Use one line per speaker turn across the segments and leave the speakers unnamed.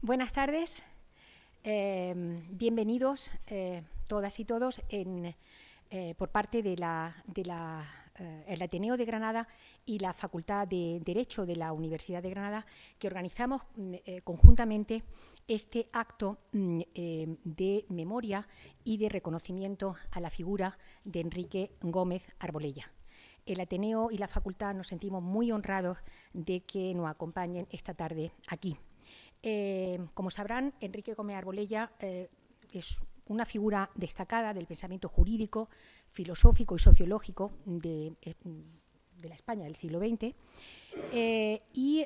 Buenas tardes, bienvenidos todas y todos por parte del Ateneo de Granada y la Facultad de Derecho de la Universidad de Granada, que organizamos conjuntamente este acto de memoria y de reconocimiento a la figura de Enrique Gómez Arbolella. El Ateneo y la Facultad nos sentimos muy honrados de que nos acompañen esta tarde aquí. Como sabrán, Enrique Gómez Arbolella es una figura destacada del pensamiento jurídico, filosófico y sociológico de la España del siglo XX y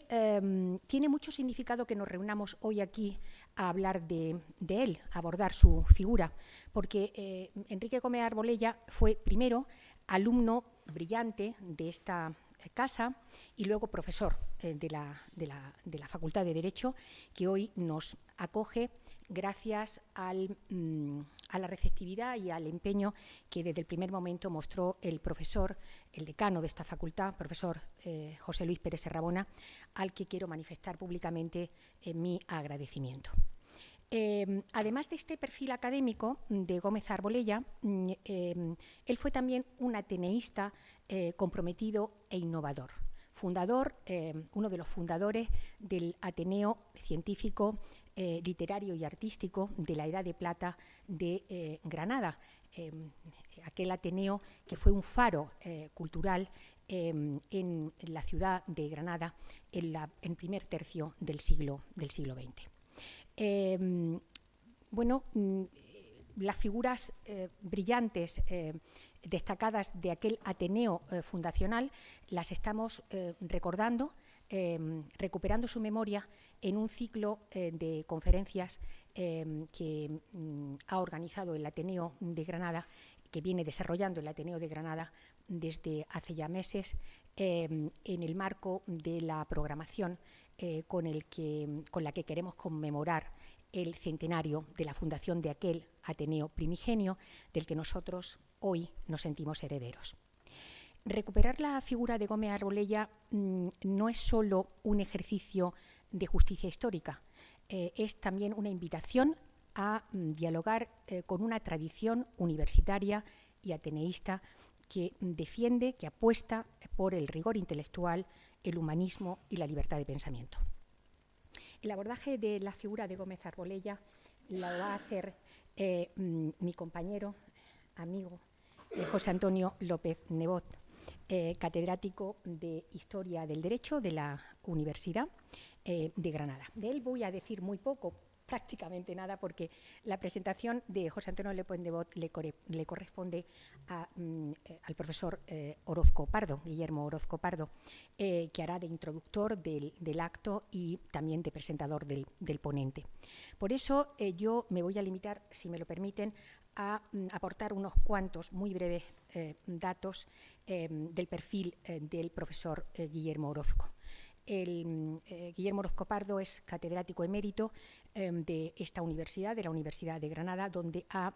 tiene mucho significado que nos reunamos hoy aquí a hablar de él, a abordar su figura, porque Enrique Gómez Arbolella fue primero alumno brillante de esta casa y luego profesor de la Facultad de Derecho, que hoy nos acoge gracias a la receptividad y al empeño que desde el primer momento mostró el profesor, el decano de esta facultad, profesor José Luis Pérez Serrabona, al que quiero manifestar públicamente mi agradecimiento. Además de este perfil académico de Gómez Arbolella, él fue también un ateneísta comprometido e innovador. Fundador, uno de los fundadores del Ateneo Científico, Literario y Artístico de la Edad de Plata de Granada, aquel Ateneo que fue un faro cultural en la ciudad de Granada en primer tercio del siglo XX. Las figuras brillantes, destacadas de aquel Ateneo fundacional, las estamos recordando, recuperando su memoria en un ciclo de conferencias que ha organizado el Ateneo de Granada, que viene desarrollando el Ateneo de Granada desde hace ya meses, en el marco de la programación con la que queremos conmemorar el centenario de la fundación de aquel Ateneo primigenio del que nosotros hoy nos sentimos herederos. Recuperar la figura de Gómez Arbolella no es solo un ejercicio de justicia histórica, es también una invitación a dialogar con una tradición universitaria y ateneísta que defiende, que apuesta por el rigor intelectual, el humanismo y la libertad de pensamiento. El abordaje de la figura de Gómez Arbolella la va a hacer mi compañero, amigo, José Antonio López Nebot, catedrático de Historia del Derecho de la Universidad de Granada. De él voy a decir muy poco, prácticamente nada, porque la presentación de José Antonio López Nebot le corresponde al profesor Orozco Pardo, Guillermo Orozco Pardo, que hará de introductor del acto y también de presentador del ponente. Por eso yo me voy a limitar, si me lo permiten, a aportar unos cuantos muy breves datos del perfil del profesor Guillermo Orozco. Guillermo Orozco Pardo es catedrático emérito de esta universidad, de la Universidad de Granada, donde ha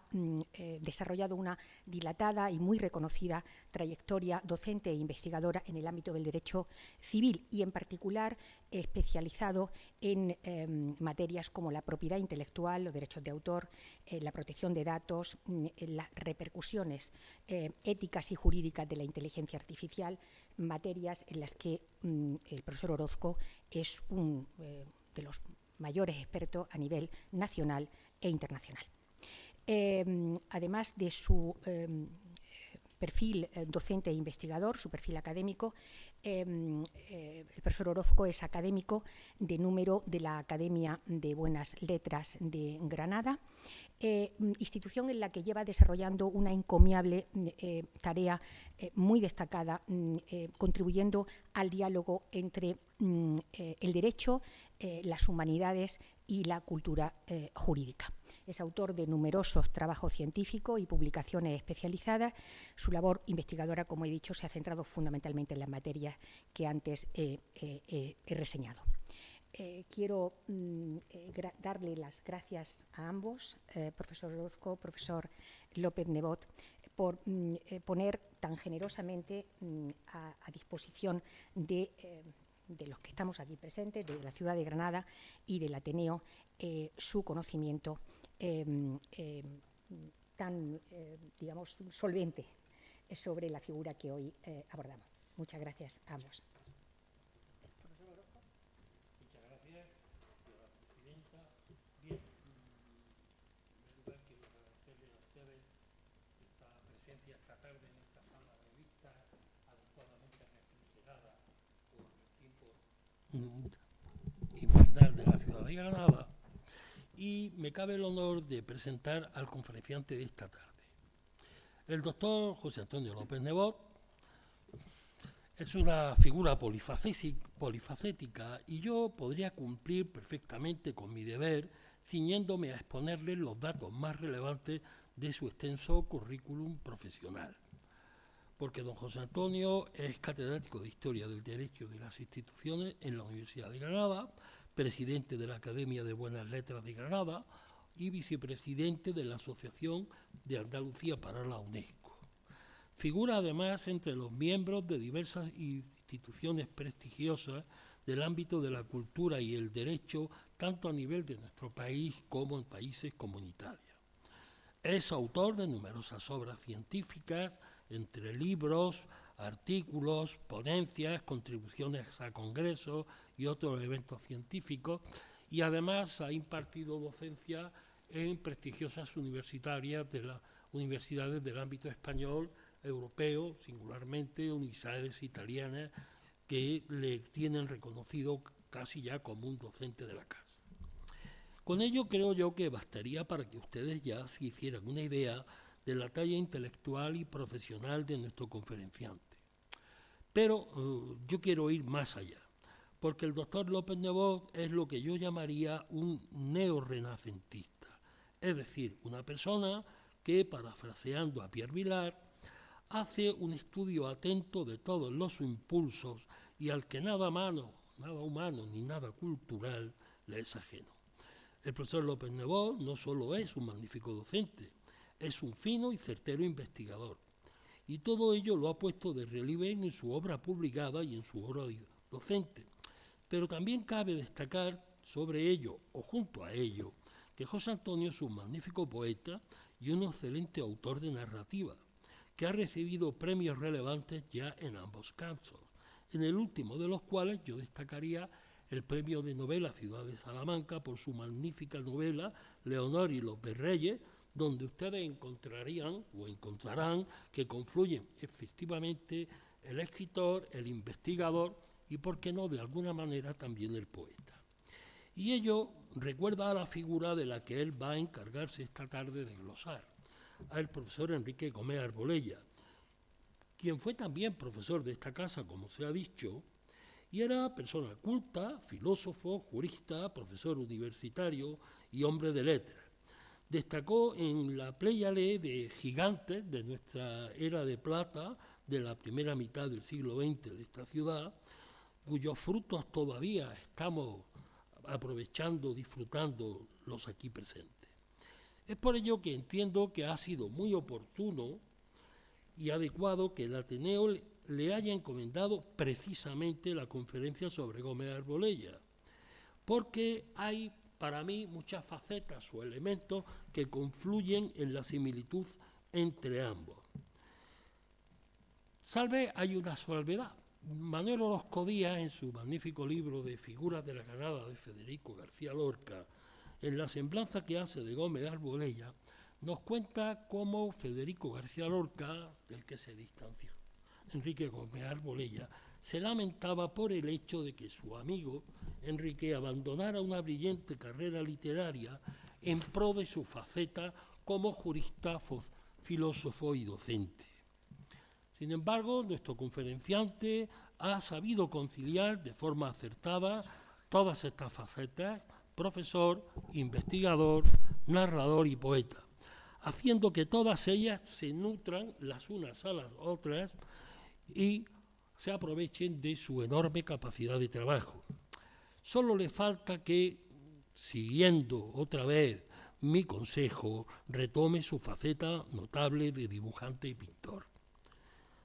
desarrollado una dilatada y muy reconocida trayectoria docente e investigadora en el ámbito del derecho civil y, en particular, especializado en materias como la propiedad intelectual, los derechos de autor, la protección de datos, las repercusiones éticas y jurídicas de la inteligencia artificial, materias en las que el profesor Orozco es uno de los mayores expertos a nivel nacional e internacional. Además de su perfil docente e investigador, su perfil académico, el profesor Orozco es académico de número de la Academia de Buenas Letras de Granada, institución en la que lleva desarrollando una encomiable tarea muy destacada, contribuyendo al diálogo entre el derecho, las humanidades y la cultura jurídica. Es autor de numerosos trabajos científicos y publicaciones especializadas. Su labor investigadora, como he dicho, se ha centrado fundamentalmente en las materias que antes he reseñado. Quiero darle las gracias a ambos, profesor Orozco, profesor López Nebot, por poner tan generosamente a disposición de de los que estamos aquí presentes, de la ciudad de Granada y del Ateneo, su conocimiento tan, digamos, solvente sobre la figura que hoy abordamos. Muchas gracias a ambos.
Muchas gracias, señora presidenta. Bien, en primer lugar quiero agradecerles a ustedes esta presencia esta tarde en esta sala de vista adecuadamente refrigerada por el tiempo invernal de la ciudad de Granada, y me cabe el honor de presentar al conferenciante de esta tarde. El doctor José Antonio López Nebot es una figura polifacética y yo podría cumplir perfectamente con mi deber ciñéndome a exponerles los datos más relevantes de su extenso currículum profesional. Porque don José Antonio es catedrático de Historia del Derecho de las Instituciones en la Universidad de Granada, presidente de la Academia de Buenas Letras de Granada y vicepresidente de la Asociación de Andalucía para la UNESCO. Figura además entre los miembros de diversas instituciones prestigiosas del ámbito de la cultura y el derecho, tanto a nivel de nuestro país como en países comunitarios. Es autor de numerosas obras científicas, entre libros, artículos, ponencias, contribuciones a congresos y otros eventos científicos, y además ha impartido docencia en prestigiosas universidades del ámbito español, europeo, singularmente universidades italianas que le tienen reconocido casi ya como un docente de la casa. Con ello creo yo que bastaría para que ustedes ya se hicieran una idea de la talla intelectual y profesional de nuestro conferenciante. Pero yo quiero ir más allá, porque el doctor López Nebot es lo que yo llamaría un neorrenacentista, es decir, una persona que, parafraseando a Pierre Vilar, hace un estudio atento de todos los impulsos y al que nada humano ni nada cultural le es ajeno. El profesor López Nebot no solo es un magnífico docente, es un fino y certero investigador. Y todo ello lo ha puesto de relieve en su obra publicada y en su obra docente. Pero también cabe destacar sobre ello, o junto a ello, que José Antonio es un magnífico poeta y un excelente autor de narrativa, que ha recibido premios relevantes ya en ambos casos, en el último de los cuales yo destacaría el premio de novela Ciudad de Salamanca por su magnífica novela Leonor y los Virreyes, donde ustedes encontrarán que confluyen efectivamente el escritor, el investigador y, por qué no, de alguna manera también el poeta. Y ello recuerda a la figura de la que él va a encargarse esta tarde de glosar, al profesor Enrique Gómez Arbolella, quien fue también profesor de esta casa, como se ha dicho, y era persona culta, filósofo, jurista, profesor universitario y hombre de letras. Destacó en la pléyade de gigantes de nuestra era de plata, de la primera mitad del siglo XX de esta ciudad, cuyos frutos todavía estamos aprovechando, disfrutando los aquí presentes. Es por ello que entiendo que ha sido muy oportuno y adecuado que el Ateneo le haya encomendado precisamente la conferencia sobre Gómez Arbolella, porque hay para mí muchas facetas o elementos que confluyen en la similitud entre ambos. Hay una salvedad. Manuel Orozco Díaz, en su magnífico libro de Figuras de la Granada de Federico García Lorca, en la semblanza que hace de Gómez Arbolella, nos cuenta cómo Federico García Lorca, del que se distanció Enrique Gómez Arbolella, se lamentaba por el hecho de que su amigo Enrique abandonara una brillante carrera literaria en pro de su faceta como jurista, filósofo y docente. Sin embargo, nuestro conferenciante ha sabido conciliar de forma acertada todas estas facetas: profesor, investigador, narrador y poeta, haciendo que todas ellas se nutran las unas a las otras y se aprovechen de su enorme capacidad de trabajo. Solo le falta que, siguiendo otra vez mi consejo, retome su faceta notable de dibujante y pintor.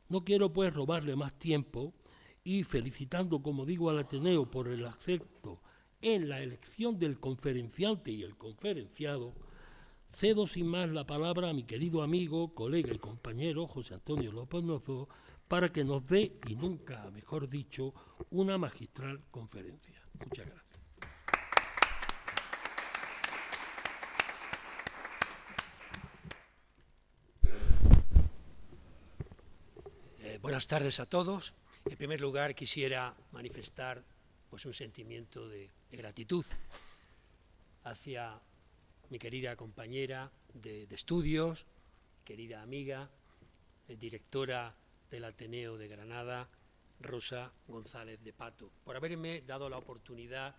No quiero pues robarle más tiempo y felicitando, como digo, al Ateneo por el acierto en la elección del conferenciante y el conferenciado, cedo sin más la palabra a mi querido amigo, colega y compañero José Antonio López Nozo para que nos dé, y nunca mejor dicho, una magistral conferencia. Muchas gracias.
Buenas tardes a todos. En primer lugar, quisiera manifestar pues, un sentimiento de gratitud hacia mi querida compañera de estudios, querida amiga, directora del Ateneo de Granada, Rosa González de Pato, por haberme dado la oportunidad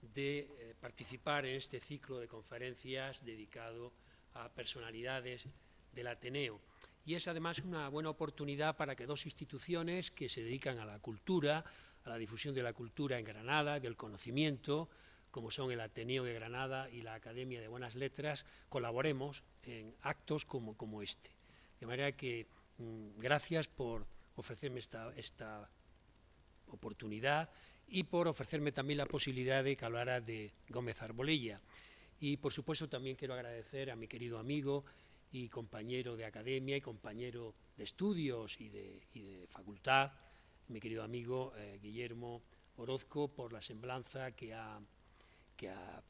de participar en este ciclo de conferencias dedicado a personalidades del Ateneo. Y es además una buena oportunidad para que dos instituciones que se dedican a la cultura, a la difusión de la cultura en Granada, del conocimiento, como son el Ateneo de Granada y la Academia de Buenas Letras, colaboremos en actos como este. De manera que gracias por ofrecerme esta oportunidad y por ofrecerme también la posibilidad de que hablara de Gómez Arbolella. Y por supuesto también quiero agradecer a mi querido amigo y compañero de academia y compañero de estudios y de facultad, mi querido amigo Guillermo Orozco, por la semblanza que ha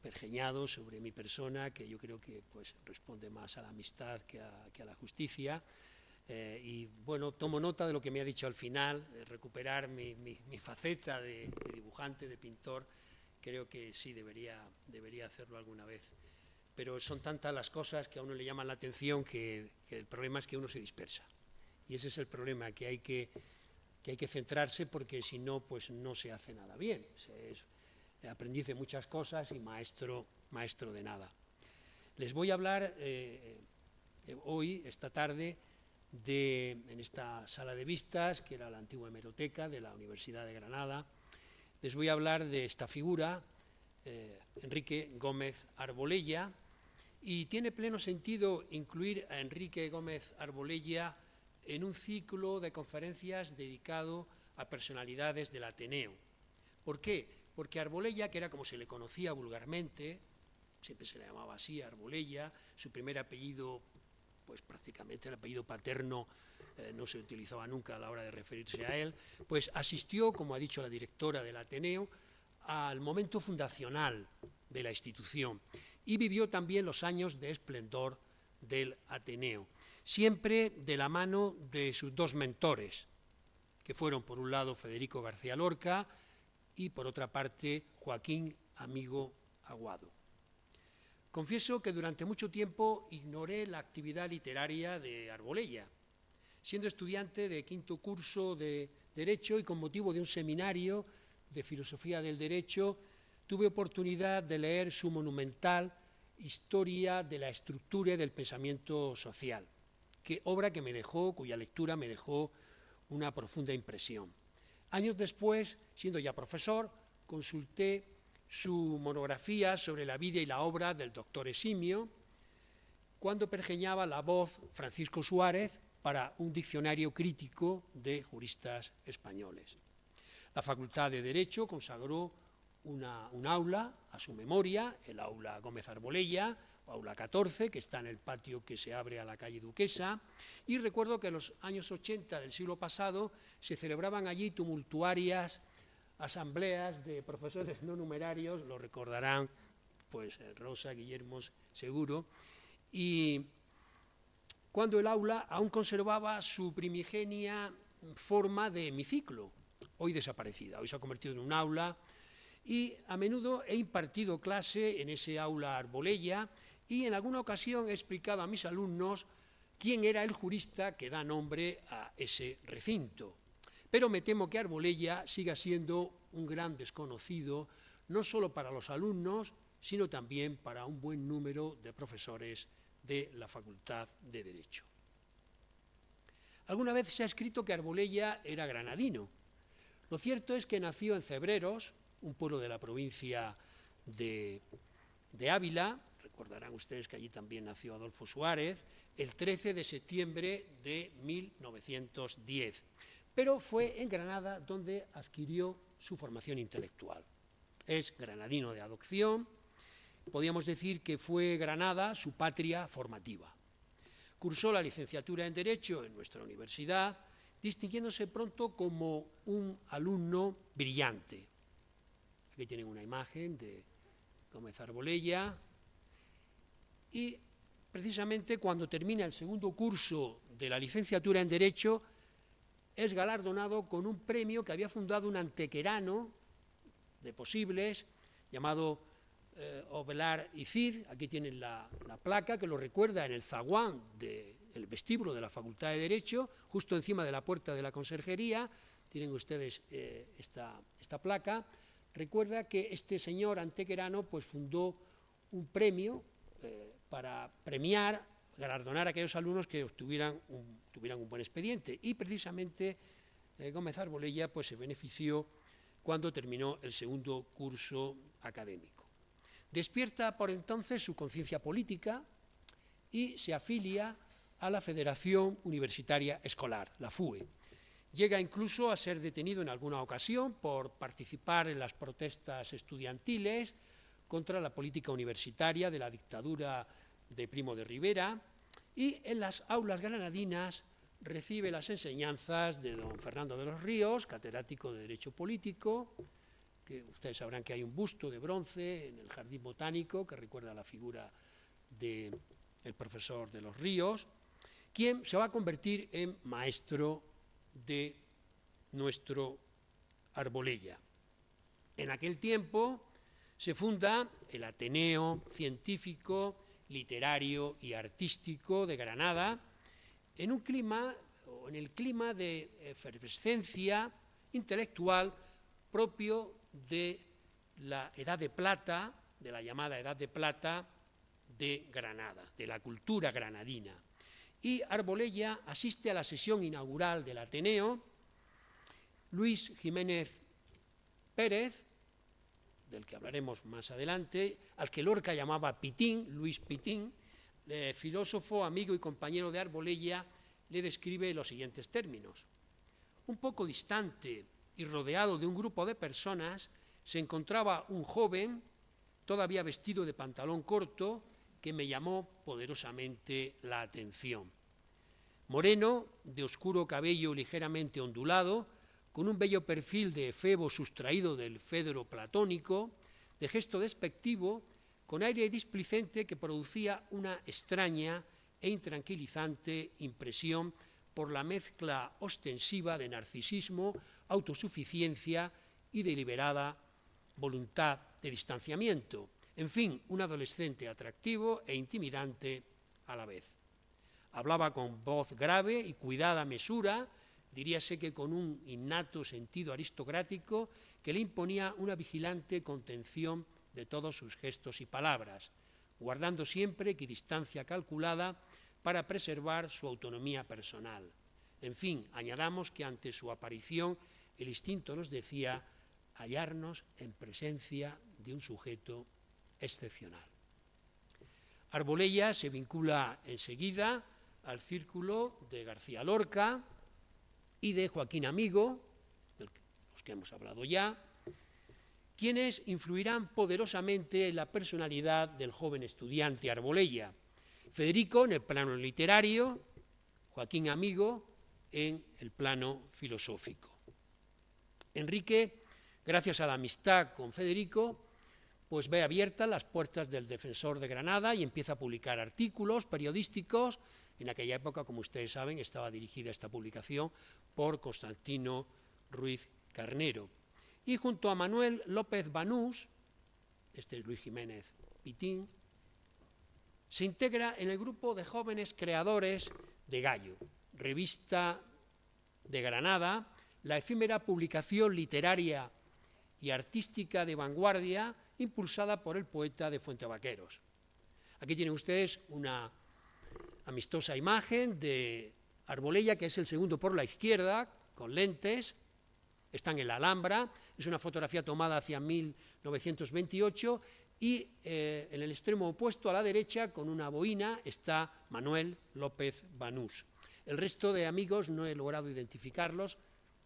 pergeñado sobre mi persona, que yo creo que pues, responde más a la amistad que a la justicia. Y bueno, tomo nota de lo que me ha dicho al final, de recuperar mi faceta de dibujante, de pintor. Creo que sí, debería hacerlo alguna vez. Pero son tantas las cosas que a uno le llaman la atención que el problema es que uno se dispersa. Y ese es el problema, que hay que centrarse, porque si no, pues no se hace nada bien. Es aprendiz de muchas cosas y maestro de nada. Les voy a hablar hoy, esta tarde, en esta sala de vistas, que era la antigua hemeroteca de la Universidad de Granada. Les voy a hablar de esta figura, Enrique Gómez Arbolella, y tiene pleno sentido incluir a Enrique Gómez Arbolella en un ciclo de conferencias dedicado a personalidades del Ateneo. ¿Por qué? Porque Arbolella, que era como se le conocía vulgarmente, siempre se le llamaba así, Arbolella, su primer apellido, pues prácticamente el apellido paterno no se utilizaba nunca a la hora de referirse a él, pues asistió, como ha dicho la directora del Ateneo, al momento fundacional de la institución y vivió también los años de esplendor del Ateneo, siempre de la mano de sus dos mentores, que fueron por un lado Federico García Lorca y por otra parte Joaquín Amigo Aguado. Confieso que durante mucho tiempo ignoré la actividad literaria de Arbolella, siendo estudiante de quinto curso de Derecho y con motivo de un seminario de Filosofía del Derecho, tuve oportunidad de leer su monumental Historia de la estructura y del pensamiento social, obra cuya lectura me dejó una profunda impresión. Años después, siendo ya profesor, consulté su monografía sobre la vida y la obra del doctor Eximio, cuando pergeñaba la voz Francisco Suárez para un diccionario crítico de juristas españoles. La Facultad de Derecho consagró un aula a su memoria, el aula Gómez Arbolella, o aula 14, que está en el patio que se abre a la calle Duquesa, y recuerdo que en los años 80 del siglo pasado se celebraban allí tumultuarias asambleas de profesores no numerarios, lo recordarán pues Rosa, Guillermo seguro, y cuando el aula aún conservaba su primigenia forma de hemiciclo, hoy desaparecida, hoy se ha convertido en un aula, y a menudo he impartido clase en ese aula Arbolella y en alguna ocasión he explicado a mis alumnos quién era el jurista que da nombre a ese recinto. Pero me temo que Arbolella siga siendo un gran desconocido, no solo para los alumnos, sino también para un buen número de profesores de la Facultad de Derecho. Alguna vez se ha escrito que Arbolella era granadino. Lo cierto es que nació en Cebreros, un pueblo de la provincia de Ávila, recordarán ustedes que allí también nació Adolfo Suárez, el 13 de septiembre de 1910. pero fue en Granada donde adquirió su formación intelectual. Es granadino de adopción, podríamos decir que fue Granada su patria formativa. Cursó la licenciatura en Derecho en nuestra universidad, distinguiéndose pronto como un alumno brillante. Aquí tienen una imagen de Gómez Arbolella, y precisamente cuando termina el segundo curso de la licenciatura en Derecho, es galardonado con un premio que había fundado un antequerano de Posibles, llamado Ovelar y Cid. Aquí tienen la placa que lo recuerda en el zaguán del vestíbulo de la Facultad de Derecho, justo encima de la puerta de la conserjería. Tienen ustedes esta placa. Recuerda que este señor antequerano pues fundó un premio para premiar, galardonar a aquellos alumnos que tuvieran un buen expediente, y precisamente Gómez Arbolella pues se benefició cuando terminó el segundo curso académico. Despierta por entonces su conciencia política y se afilia a la Federación Universitaria Escolar, la FUE. Llega incluso a ser detenido en alguna ocasión por participar en las protestas estudiantiles contra la política universitaria de la dictadura de Primo de Rivera, y en las aulas granadinas recibe las enseñanzas de don Fernando de los Ríos, catedrático de Derecho Político, que ustedes sabrán que hay un busto de bronce en el Jardín Botánico que recuerda la figura del profesor de los Ríos, quien se va a convertir en maestro de nuestro Arbolella. En aquel tiempo se funda el Ateneo Científico, Literario y Artístico de Granada, en el clima de efervescencia intelectual propio de la Edad de Plata, de la llamada Edad de Plata de Granada, de la cultura granadina. Y Arbolella asiste a la sesión inaugural del Ateneo. Luis Jiménez Pérez, del que hablaremos más adelante, al que Lorca llamaba Pitín, Luis Pitín, filósofo, amigo y compañero de Arbolella, le describe los siguientes términos. Un poco distante y rodeado de un grupo de personas, se encontraba un joven, todavía vestido de pantalón corto, que me llamó poderosamente la atención. Moreno, de oscuro cabello ligeramente ondulado, con un bello perfil de efebo sustraído del Fedro platónico, de gesto despectivo, con aire displicente que producía una extraña e intranquilizante impresión por la mezcla ostensiva de narcisismo, autosuficiencia y deliberada voluntad de distanciamiento. En fin, un adolescente atractivo e intimidante a la vez. Hablaba con voz grave y cuidada mesura, diríase que con un innato sentido aristocrático que le imponía una vigilante contención de todos sus gestos y palabras, guardando siempre equidistancia calculada para preservar su autonomía personal. En fin, añadamos que ante su aparición el instinto nos decía hallarnos en presencia de un sujeto excepcional. Arbolella se vincula enseguida al círculo de García Lorca y de Joaquín Amigo, de los que hemos hablado ya, quienes influirán poderosamente en la personalidad del joven estudiante Arbolella. Federico en el plano literario, Joaquín Amigo en el plano filosófico. Enrique, gracias a la amistad con Federico, pues ve abiertas las puertas del Defensor de Granada y empieza a publicar artículos periodísticos. En aquella época, como ustedes saben, estaba dirigida esta publicación por Constantino Ruiz Carnero. Y junto a Manuel López Banús, este es Luis Jiménez Pitín, se integra en el grupo de jóvenes creadores de Gallo, revista de Granada, la efímera publicación literaria y artística de vanguardia impulsada por el poeta de Fuentevaqueros. Aquí tienen ustedes una amistosa imagen de Arbolella, que es el segundo por la izquierda, con lentes, están en la Alhambra, es una fotografía tomada hacia 1928, y en el extremo opuesto a la derecha, con una boina, está Manuel López Banús. El resto de amigos no he logrado identificarlos,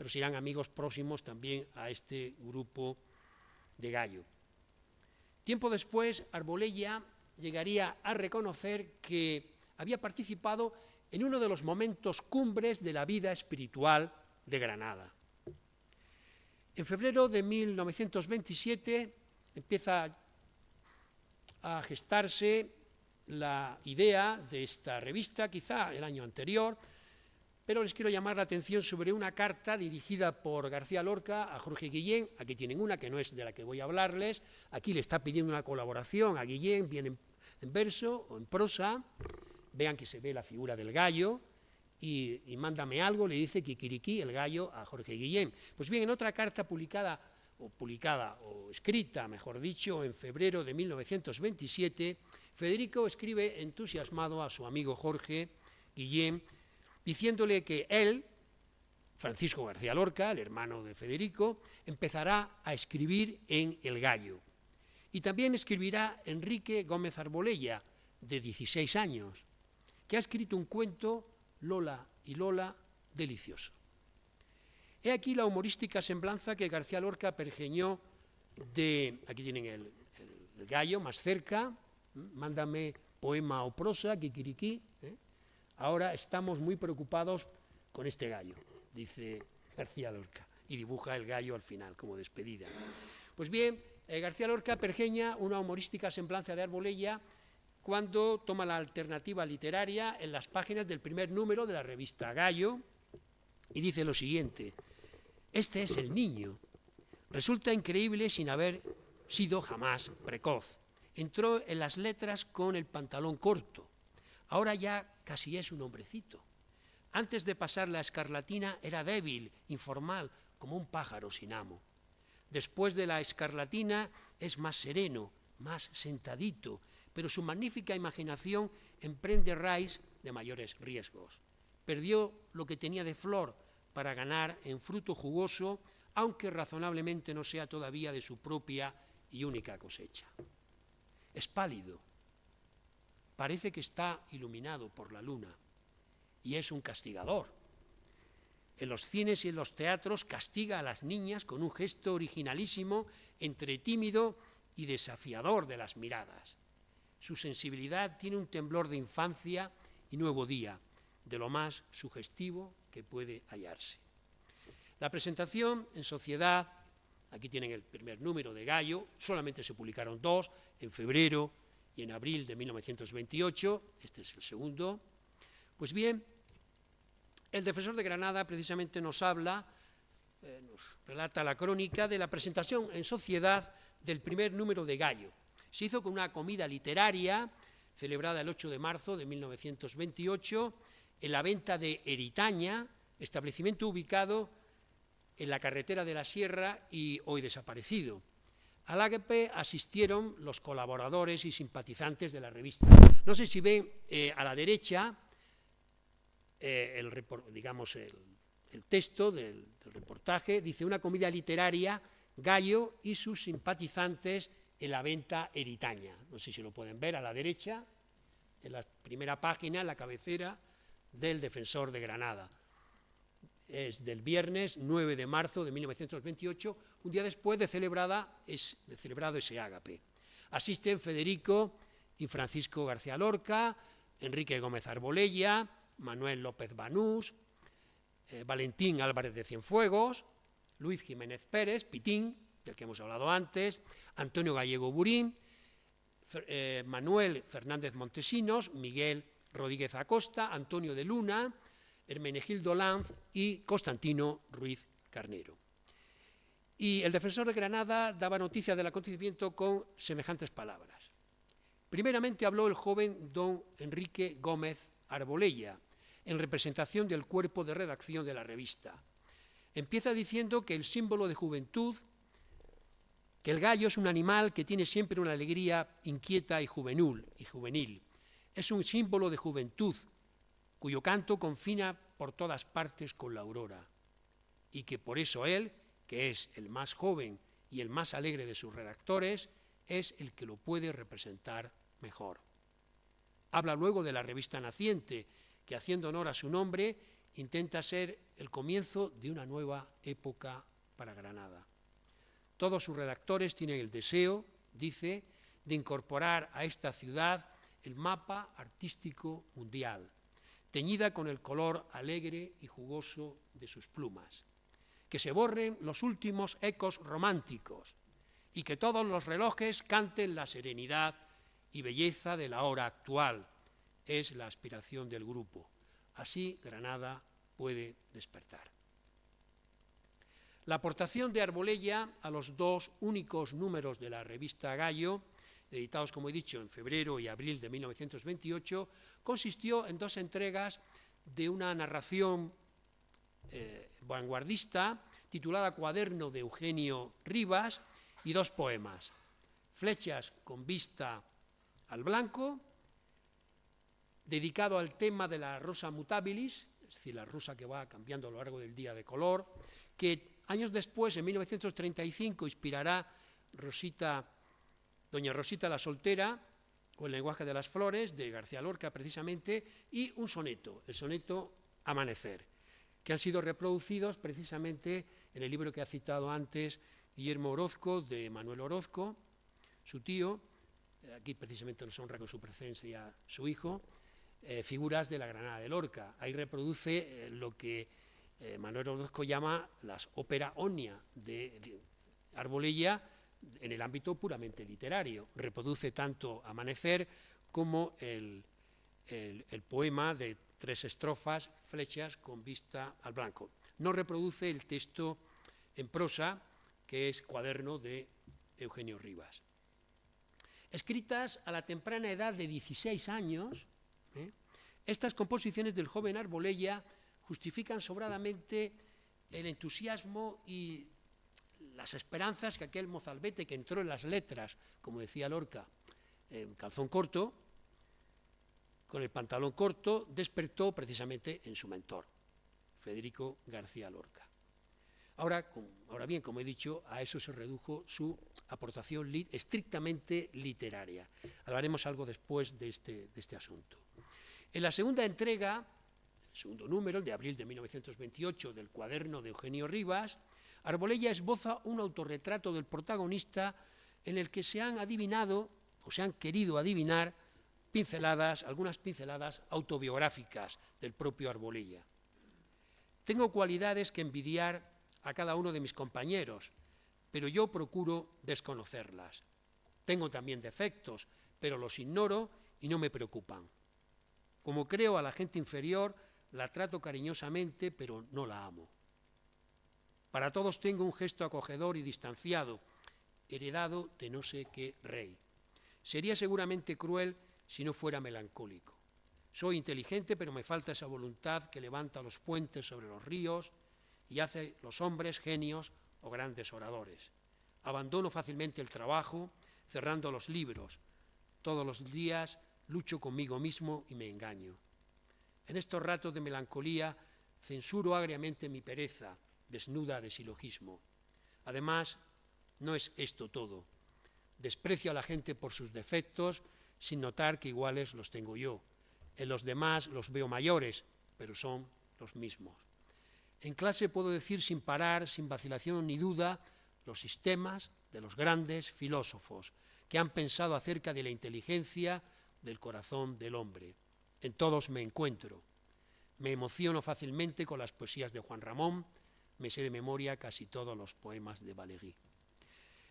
pero serán amigos próximos también a este grupo de Gallo. Tiempo después, Arbolella llegaría a reconocer que había participado en uno de los momentos cumbres de la vida espiritual de Granada. En febrero de 1927 empieza a gestarse la idea de esta revista, quizá el año anterior, pero les quiero llamar la atención sobre una carta dirigida por García Lorca a Jorge Guillén. Aquí tienen una que no es de la que voy a hablarles. Aquí le está pidiendo una colaboración a Guillén, bien en verso o en prosa. Vean que se ve la figura del gallo y mándame algo, le dice Kikiriki, el gallo, a Jorge Guillén. Pues bien, en otra carta publicada o escrita, mejor dicho, en febrero de 1927, Federico escribe entusiasmado a su amigo Jorge Guillén, diciéndole que él, Francisco García Lorca, el hermano de Federico, empezará a escribir en El Gallo. Y también escribirá Enrique Gómez Arbolella, de 16 años, que ha escrito un cuento, Lola y Lola, delicioso. He aquí la humorística semblanza que García Lorca pergeñó de, aquí tienen el gallo más cerca, mándame poema o prosa, kikiriki, ahora estamos muy preocupados con este gallo, dice García Lorca, y dibuja el gallo al final como despedida. Pues bien, García Lorca pergeña una humorística semblanza de Arbolella cuando toma la alternativa literaria en las páginas del primer número de la revista Gallo y dice lo siguiente: este es el niño. Resulta increíble sin haber sido jamás precoz. Entró en las letras con el pantalón corto. Ahora ya casi es un hombrecito. Antes de pasar la escarlatina era débil, informal, como un pájaro sin amo. Después de la escarlatina es más sereno, más sentadito, pero su magnífica imaginación emprende raíz de mayores riesgos. Perdió lo que tenía de flor para ganar en fruto jugoso, aunque razonablemente no sea todavía de su propia y única cosecha. Es pálido, parece que está iluminado por la luna, y es un castigador. En los cines y en los teatros castiga a las niñas con un gesto originalísimo, entre tímido y desafiador de las miradas. Su sensibilidad tiene un temblor de infancia y nuevo día, de lo más sugestivo que puede hallarse. La presentación en sociedad, aquí tienen el primer número de Gallo, solamente se publicaron 2, en febrero y en abril de 1928, este es el segundo. Pues bien, el Defensor de Granada precisamente nos habla, nos relata la crónica de la presentación en sociedad del primer número de Gallo. Se hizo con una comida literaria celebrada el 8 de marzo de 1928 en la venta de Eritaña, establecimiento ubicado en la carretera de la Sierra y hoy desaparecido. Al ágape asistieron los colaboradores y simpatizantes de la revista. No sé si ven a la derecha el texto del reportaje, dice una comida literaria, Gallo y sus simpatizantes en la venta Eritaña. No sé si lo pueden ver a la derecha, en la primera página, en la cabecera del Defensor de Granada. Es del viernes 9 de marzo de 1928, un día después de celebrado ese ágape. Asisten Federico y Francisco García Lorca, Enrique Gómez Arbolella, Manuel López Banús, Valentín Álvarez de Cienfuegos, Luis Jiménez Pérez, Pitín, del que hemos hablado antes, Antonio Gallego Burín, Manuel Fernández Montesinos, Miguel Rodríguez Acosta, Antonio de Luna, Hermenegildo Lanz y Constantino Ruiz Carnero. Y el Defensor de Granada daba noticia del acontecimiento con semejantes palabras. Primeramente habló el joven don Enrique Gómez Arbolella, en representación del cuerpo de redacción de la revista. Empieza diciendo que el símbolo de juventud, que el gallo es un animal que tiene siempre una alegría inquieta y juvenil. Es un símbolo de juventud, cuyo canto confina por todas partes con la aurora, y que por eso él, que es el más joven y el más alegre de sus redactores, es el que lo puede representar mejor. Habla luego de la revista naciente, que haciendo honor a su nombre, intenta ser el comienzo de una nueva época para Granada. Todos sus redactores tienen el deseo, dice, de incorporar a esta ciudad el mapa artístico mundial, teñida con el color alegre y jugoso de sus plumas. Que se borren los últimos ecos románticos y que todos los relojes canten la serenidad y belleza de la hora actual. Es la aspiración del grupo. Así Granada puede despertar. La aportación de Arbolella a los dos únicos números de la revista Gallo, editados, como he dicho, en febrero y abril de 1928, consistió en dos entregas de una narración vanguardista titulada Cuaderno de Eugenio Rivas y dos poemas, Flechas con vista al blanco, dedicado al tema de la rosa mutabilis, es decir, la rosa que va cambiando a lo largo del día de color, que años después, en 1935, inspirará Doña Rosita la Soltera, o El lenguaje de las flores, de García Lorca precisamente, y un soneto, el soneto Amanecer, que han sido reproducidos precisamente en el libro que ha citado antes Guillermo Orozco, de Manuel Orozco, su tío, aquí precisamente nos honra con su presencia su hijo, Figuras de la Granada de Lorca. Ahí reproduce lo que Manuel Orozco llama las ópera omnia de Arbolella en el ámbito puramente literario. Reproduce tanto Amanecer como el poema de 3 estrofas, Flechas con vista al blanco. No reproduce el texto en prosa, que es Cuaderno de Eugenio Rivas. Escritas a la temprana edad de 16 años, estas composiciones del joven Arbolella justifican sobradamente el entusiasmo y las esperanzas que aquel mozalbete que entró en las letras, como decía Lorca, en calzón corto, con el pantalón corto, despertó precisamente en su mentor, Federico García Lorca. Ahora bien, como he dicho, a eso se redujo su aportación estrictamente literaria. Hablaremos algo después de este asunto. En la segunda entrega, el segundo número, el de abril de 1928, del Cuaderno de Eugenio Rivas, Arbolella esboza un autorretrato del protagonista en el que se han adivinado, o se han querido adivinar, algunas pinceladas autobiográficas del propio Arbolella. Tengo cualidades que envidiar a cada uno de mis compañeros, pero yo procuro desconocerlas. Tengo también defectos, pero los ignoro y no me preocupan. Como creo a la gente inferior, la trato cariñosamente, pero no la amo. Para todos tengo un gesto acogedor y distanciado, heredado de no sé qué rey. Sería seguramente cruel si no fuera melancólico. Soy inteligente, pero me falta esa voluntad que levanta los puentes sobre los ríos y hace los hombres genios o grandes oradores. Abandono fácilmente el trabajo, cerrando los libros. Todos los días lucho conmigo mismo y me engaño. En estos ratos de melancolía censuro agriamente mi pereza, desnuda de silogismo. Además, no es esto todo. Desprecio a la gente por sus defectos sin notar que iguales los tengo yo. En los demás los veo mayores, pero son los mismos. En clase puedo decir sin parar, sin vacilación ni duda, los sistemas de los grandes filósofos que han pensado acerca de la inteligencia del corazón del hombre. En todos me encuentro. Me emociono fácilmente con las poesías de Juan Ramón, me sé de memoria casi todos los poemas de Valéry.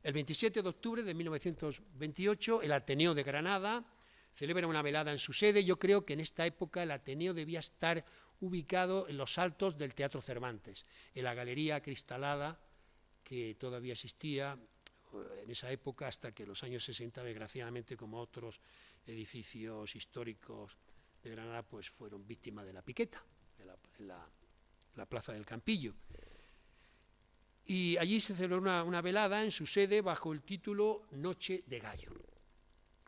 El 27 de octubre de 1928, el Ateneo de Granada celebra una velada en su sede. Yo creo que en esta época el Ateneo debía estar ubicado en los altos del Teatro Cervantes, en la galería acristalada que todavía existía en esa época hasta que en los años 60, desgraciadamente, como otros edificios históricos de Granada, pues fueron víctimas de la piqueta, en la Plaza del Campillo. Y allí se celebró una velada en su sede bajo el título Noche de Gallo,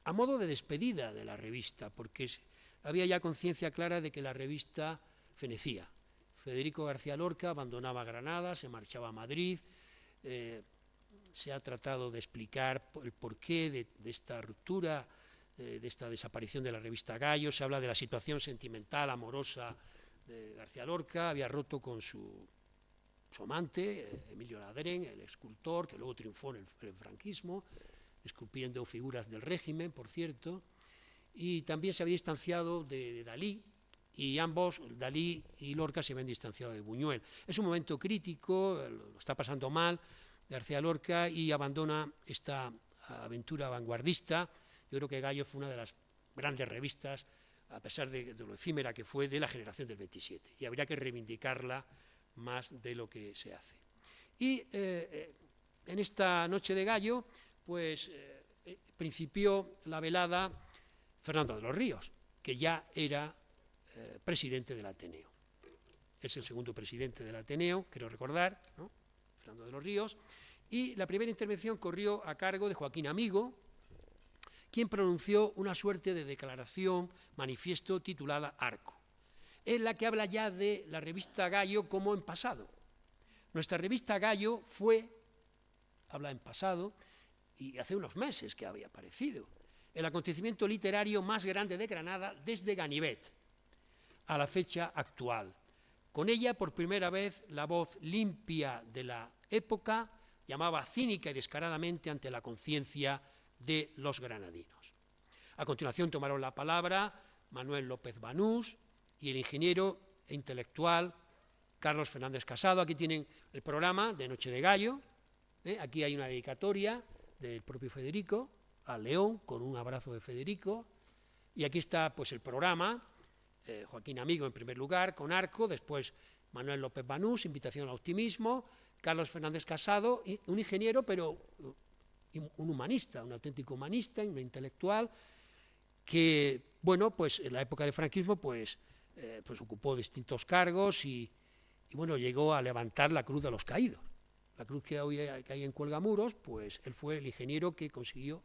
a modo de despedida de la revista, porque había ya conciencia clara de que la revista fenecía. Federico García Lorca abandonaba Granada, se marchaba a Madrid. Se ha tratado de explicar el porqué de esta ruptura, de esta desaparición de la revista Gallo. Se habla de la situación sentimental, amorosa de García Lorca, había roto con su amante, Emilio Ladrén, el escultor, que luego triunfó en el franquismo, esculpiendo figuras del régimen, por cierto, y también se había distanciado de Dalí, y ambos, Dalí y Lorca, se habían distanciado de Buñuel. Es un momento crítico, lo está pasando mal García Lorca, y abandona esta aventura vanguardista. Yo creo que Gallo fue una de las grandes revistas, a pesar de lo efímera que fue, de la generación del 27, y habría que reivindicarla más de lo que se hace. Y en esta noche de Gallo, pues principió la velada Fernando de los Ríos, que ya era presidente del Ateneo. Es el segundo presidente del Ateneo, quiero recordar, ¿no? Fernando de los Ríos, y la primera intervención corrió a cargo de Joaquín Amigo, quien pronunció una suerte de declaración, manifiesto, titulada Arco, en la que habla ya de la revista Gallo como en pasado. Nuestra revista Gallo habla en pasado, y hace unos meses que había aparecido, el acontecimiento literario más grande de Granada desde Ganivet a la fecha actual. Con ella, por primera vez, la voz limpia de la época llamaba cínica y descaradamente ante la conciencia de los granadinos. A continuación tomaron la palabra Manuel López Banús y el ingeniero e intelectual Carlos Fernández Casado. Aquí tienen el programa de Noche de Gallo. Aquí hay una dedicatoria del propio Federico al León, con un abrazo de Federico, y aquí está pues el programa, Joaquín Amigo en primer lugar, con Arco, después Manuel López Banús, Invitación al Optimismo, Carlos Fernández Casado, un ingeniero, pero un humanista, un auténtico humanista, un intelectual, que, bueno, pues en la época del franquismo, pues ocupó distintos cargos y bueno, llegó a levantar la Cruz de los Caídos. La cruz que hay en Cuelgamuros, pues él fue el ingeniero que consiguió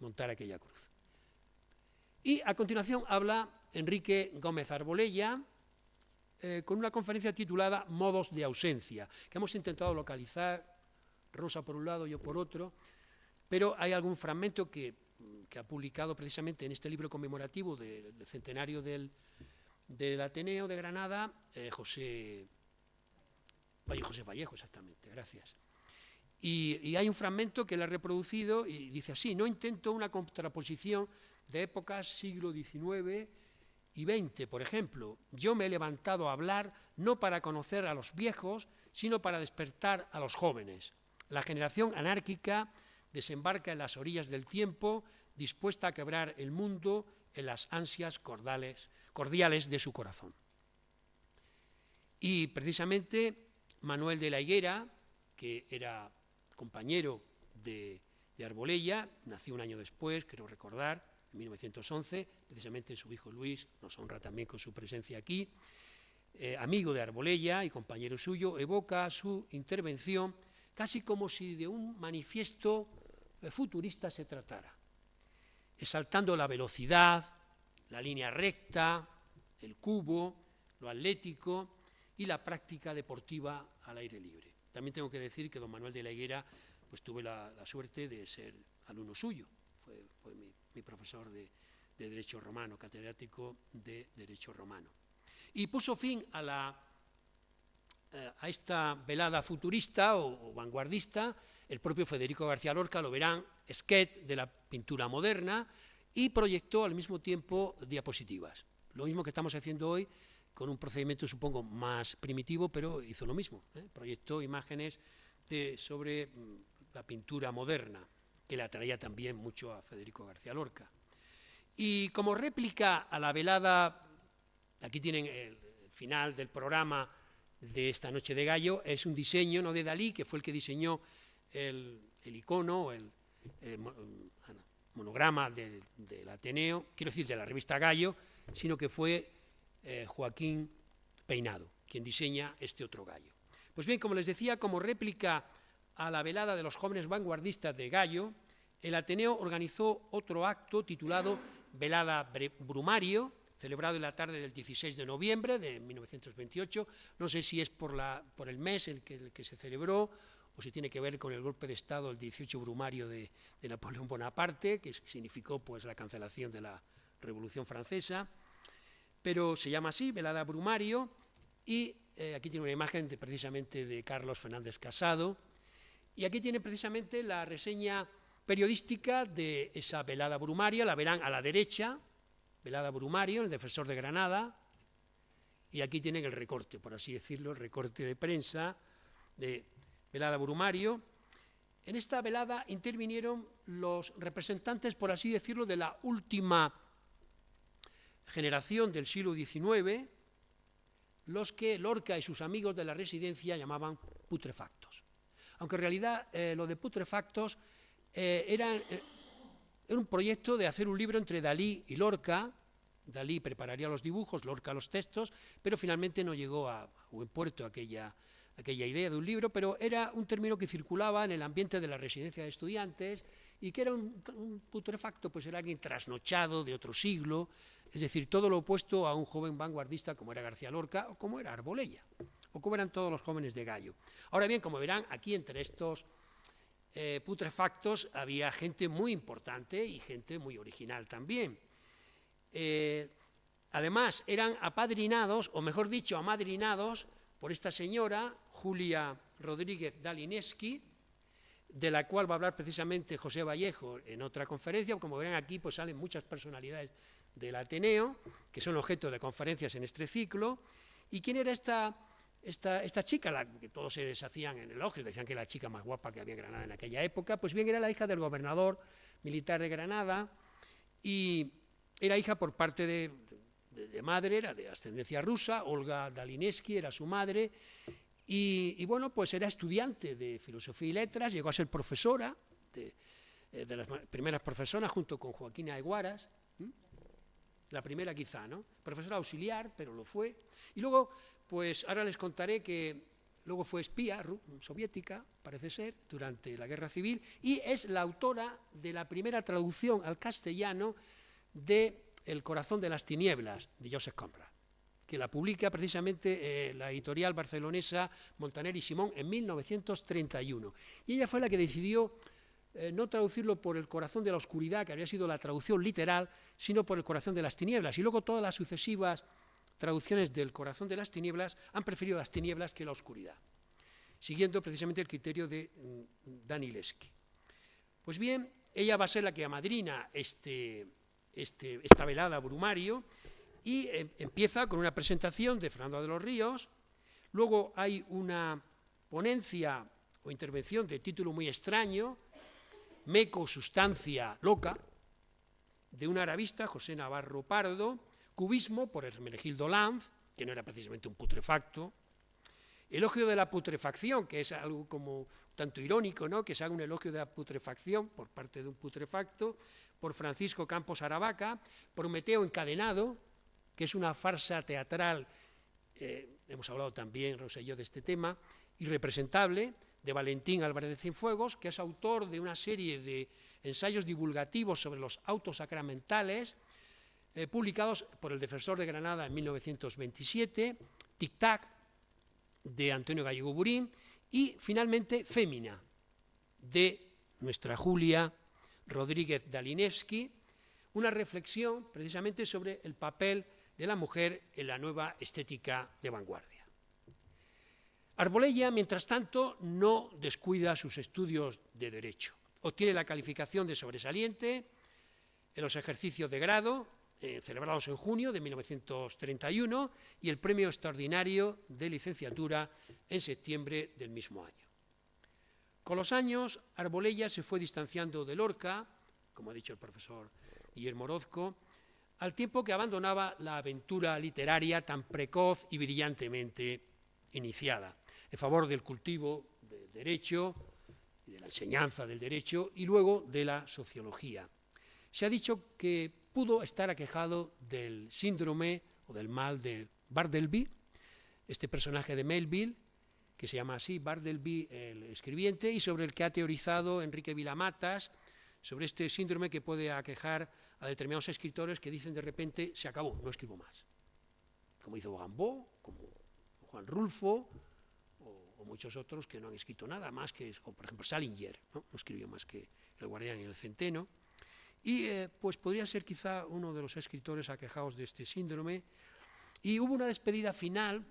montar aquella cruz. Y a continuación habla Enrique Gómez Arbolella con una conferencia titulada Modos de ausencia, que hemos intentado localizar, Rosa por un lado, yo por otro, pero hay algún fragmento que ha publicado precisamente en este libro conmemorativo del centenario del Ateneo de Granada, José Vallejo, exactamente, gracias. Y hay un fragmento que él ha reproducido y dice así: no intento una contraposición de épocas siglo XIX y XX, por ejemplo. Yo me he levantado a hablar no para conocer a los viejos, sino para despertar a los jóvenes. La generación anárquica desembarca en las orillas del tiempo, dispuesta a quebrar el mundo en las ansias cordiales de su corazón. Y precisamente Manuel de la Higuera, que era compañero de Arbolella, nació un año después, creo recordar, en 1911, precisamente su hijo Luis nos honra también con su presencia aquí, amigo de Arbolella y compañero suyo, evoca su intervención casi como si de un manifiesto futurista se tratara, exaltando la velocidad, la línea recta, el cubo, lo atlético y la práctica deportiva al aire libre. También tengo que decir que don Manuel de la Higuera, pues tuve la suerte de ser alumno suyo, fue mi profesor de Derecho Romano, catedrático de Derecho Romano. Y puso fin a esta velada futurista o vanguardista el propio Federico García Lorca, lo verán, sketch de la pintura moderna, y proyectó al mismo tiempo diapositivas. Lo mismo que estamos haciendo hoy, con un procedimiento supongo más primitivo, pero hizo lo mismo, proyectó imágenes sobre la pintura moderna, que le atraía también mucho a Federico García Lorca. Y como réplica a la velada, aquí tienen el final del programa de esta Noche de Gallo, es un diseño no de Dalí, que fue el que diseñó el icono, el monograma del Ateneo, quiero decir de la revista Gallo, sino que fue Joaquín Peinado, quien diseña este otro gallo. Pues bien, como les decía, como réplica a la velada de los jóvenes vanguardistas de Gallo, el Ateneo organizó otro acto titulado Velada Brumario, celebrado en la tarde del 16 de noviembre de 1928. No sé si es por el mes en el que se celebró o si tiene que ver con el golpe de Estado, el 18 Brumario de Napoleón Bonaparte, que significó pues la cancelación de la Revolución Francesa. pero se llama así, Velada Brumario, y aquí tiene una imagen precisamente de Carlos Fernández Casado, y aquí tiene precisamente la reseña periodística de esa velada brumaria, la verán a la derecha, velada Brumario, el Defensor de Granada, y aquí tienen el recorte, por así decirlo, el recorte de prensa de velada Brumario. En esta velada intervinieron los representantes, por así decirlo, de la última generación del siglo XIX, los que Lorca y sus amigos de la Residencia llamaban putrefactos. Aunque en realidad lo de putrefactos era un proyecto de hacer un libro entre Dalí y Lorca. Dalí prepararía los dibujos, Lorca los textos, pero finalmente no llegó a buen puerto aquella idea de un libro, pero era un término que circulaba en el ambiente de la residencia de estudiantes y que era un putrefacto, pues era alguien trasnochado de otro siglo, es decir, todo lo opuesto a un joven vanguardista como era García Lorca o como era Arbolella, o como eran todos los jóvenes de Gallo. Ahora bien, como verán, aquí entre estos putrefactos había gente muy importante y gente muy original también. Además, eran apadrinados, o mejor dicho, amadrinados por esta señora, Julia Rodríguez Dalineski, de la cual va a hablar precisamente José Vallejo en otra conferencia. Como verán aquí, pues salen muchas personalidades del Ateneo, que son objeto de conferencias en este ciclo. ¿Y quién era esta chica, la que todos se deshacían en elogios, decían que era la chica más guapa que había en Granada en aquella época? Pues bien, era la hija del gobernador militar de Granada y era hija por parte de madre, era de ascendencia rusa, Olga Dalineski era su madre, y bueno, pues era estudiante de filosofía y letras, llegó a ser profesora, de las primeras profesoras, junto con Joaquina Eguaras, la primera quizá, ¿no? Profesora auxiliar, pero lo fue, y luego, pues ahora les contaré que luego fue espía soviética, parece ser, durante la Guerra Civil, y es la autora de la primera traducción al castellano de El corazón de las tinieblas, de Josep Conrad, que la publica precisamente la editorial barcelonesa Montaner y Simón en 1931. Y ella fue la que decidió no traducirlo por El corazón de la oscuridad, que había sido la traducción literal, sino por El corazón de las tinieblas. Y luego todas las sucesivas traducciones del corazón de las tinieblas han preferido las tinieblas que la oscuridad, siguiendo precisamente el criterio de Danileski. Pues bien, ella va a ser la que amadrina esta velada Brumario, y empieza con una presentación de Fernando de los Ríos, luego hay una ponencia o intervención de título muy extraño, Meco, sustancia loca, de un arabista, José Navarro Pardo, cubismo por Hermenegildo Lanz, que no era precisamente un putrefacto, elogio de la putrefacción, que es algo como tanto irónico, ¿no?, que se haga un elogio de la putrefacción por parte de un putrefacto, por Francisco Campos Aravaca, Prometeo encadenado, que es una farsa teatral, hemos hablado también, Rosa y yo, de este tema, irrepresentable, de Valentín Álvarez de Cienfuegos, que es autor de una serie de ensayos divulgativos sobre los autos sacramentales, publicados por el Defensor de Granada en 1927, Tic Tac, de Antonio Gallego Burín, y finalmente Fémina, de nuestra Julia Rodríguez Dalineski, una reflexión precisamente sobre el papel de la mujer en la nueva estética de vanguardia. Arbolella, mientras tanto, no descuida sus estudios de Derecho. Obtiene la calificación de sobresaliente en los ejercicios de grado, celebrados en junio de 1931, y el premio extraordinario de licenciatura en septiembre del mismo año. Con los años, Arbolella se fue distanciando de Lorca, como ha dicho el profesor Guillermo Orozco, al tiempo que abandonaba la aventura literaria tan precoz y brillantemente iniciada, en favor del cultivo del derecho, y de la enseñanza del derecho, y luego de la sociología. Se ha dicho que pudo estar aquejado del síndrome o del mal de Bartleby, este personaje de Melville, que se llama así, Bartleby el escribiente, y sobre el que ha teorizado Enrique Vilamatas, sobre este síndrome que puede aquejar a determinados escritores que dicen de repente, se acabó, no escribo más. Como hizo Gambó, como Juan Rulfo, o muchos otros que no han escrito nada más que, o por ejemplo Salinger, no escribió más que El guardián y el centeno. Y pues podría ser quizá uno de los escritores aquejados de este síndrome, Y hubo una despedida final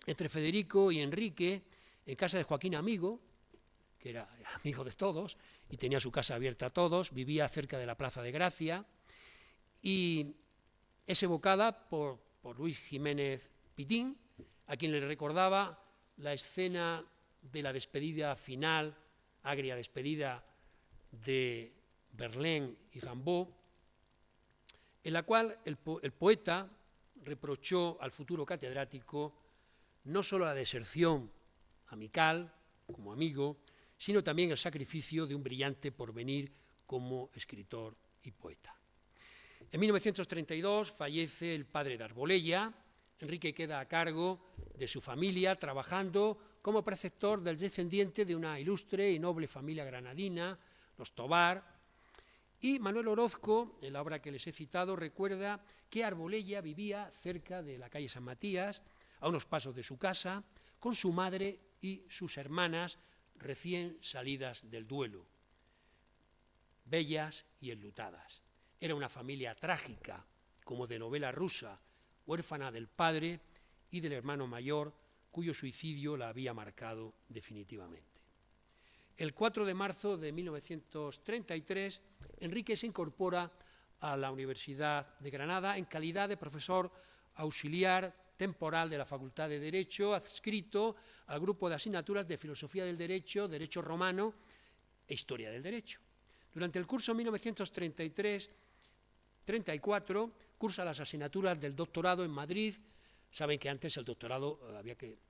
entre Federico y Enrique en casa de Joaquín Amigo, que era amigo de todos y tenía su casa abierta a todos, vivía cerca de la Plaza de Gracia, y es evocada por Luis Jiménez Pitín, a quien le recordaba la escena de la despedida final, agria despedida de Verlaine y Rimbaud, en la cual el poeta reprochó al futuro catedrático no solo la deserción amical, como amigo, sino también el sacrificio de un brillante porvenir como escritor y poeta. En 1932 fallece el padre de Arbolella. Enrique queda a cargo de su familia, trabajando como preceptor del descendiente de una ilustre y noble familia granadina, los Tobar, y Manuel Orozco, en la obra que les he citado, recuerda que Arbolella vivía cerca de la calle San Matías, a unos pasos de su casa, con su madre y sus hermanas recién salidas del duelo, bellas y enlutadas. Era una familia trágica, como de novela rusa, huérfana del padre y del hermano mayor, cuyo suicidio la había marcado definitivamente. El 4 de marzo de 1933, Enrique se incorpora a la Universidad de Granada en calidad de profesor auxiliar temporal de la Facultad de Derecho, adscrito al grupo de asignaturas de Filosofía del Derecho, Derecho Romano e Historia del Derecho. Durante el curso 1933-34 cursa las asignaturas del doctorado en Madrid. Saben que antes el doctorado había que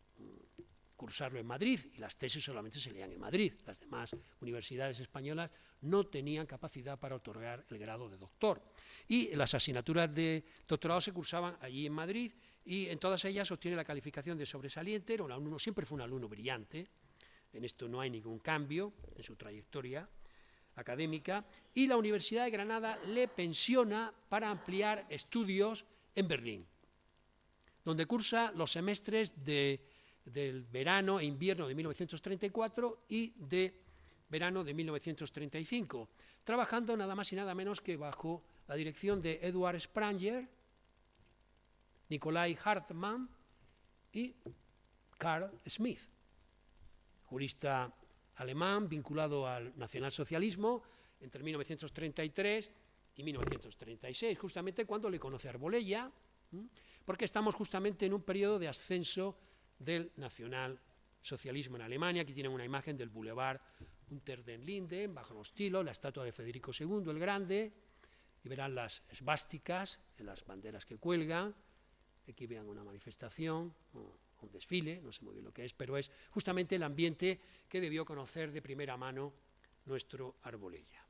cursarlo en Madrid y las tesis solamente se leían en Madrid. Las demás universidades españolas no tenían capacidad para otorgar el grado de doctor. Y las asignaturas de doctorado se cursaban allí en Madrid y en todas ellas obtiene la calificación de sobresaliente. Era un alumno, siempre fue un alumno brillante, en esto no hay ningún cambio en su trayectoria académica, y la Universidad de Granada le pensiona para ampliar estudios en Berlín, donde cursa los semestres del verano e invierno de 1934 y de verano de 1935, trabajando nada más y nada menos que bajo la dirección de Eduard Spranger, Nikolai Hartmann y Carl Smith, jurista alemán vinculado al nacionalsocialismo entre 1933 y 1936, justamente cuando le conoce a Arbolella, porque estamos justamente en un periodo de ascenso del nacionalsocialismo en Alemania. Aquí tienen una imagen del Boulevard Unter den Linden, bajo los tilos, la estatua de Federico II el Grande, y verán las esvásticas en las banderas que cuelgan. Aquí vean una manifestación, un desfile, no sé muy bien lo que es, pero es justamente el ambiente que debió conocer de primera mano nuestro Arbolella.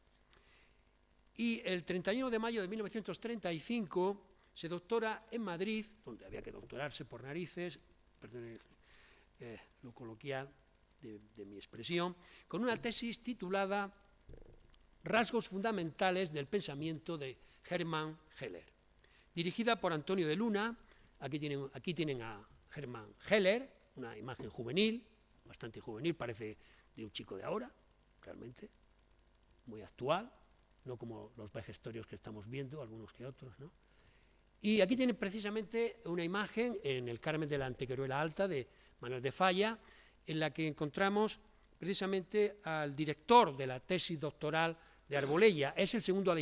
Y el 31 de mayo de 1935 se doctora en Madrid, donde había que doctorarse por narices, perdón lo coloquial de mi expresión, con una tesis titulada Rasgos fundamentales del pensamiento de Hermann Heller, dirigida por Antonio de Luna. Aquí tienen a Hermann Heller, una imagen juvenil, bastante juvenil, parece de un chico de ahora, realmente, muy actual, no como los vejestorios que estamos viendo, algunos que otros, ¿no? Y aquí tienen precisamente una imagen en el Carmen de la Antequeruela Alta de Manuel de Falla, en la que encontramos precisamente al director de la tesis doctoral de Arbolella. Es el segundo a la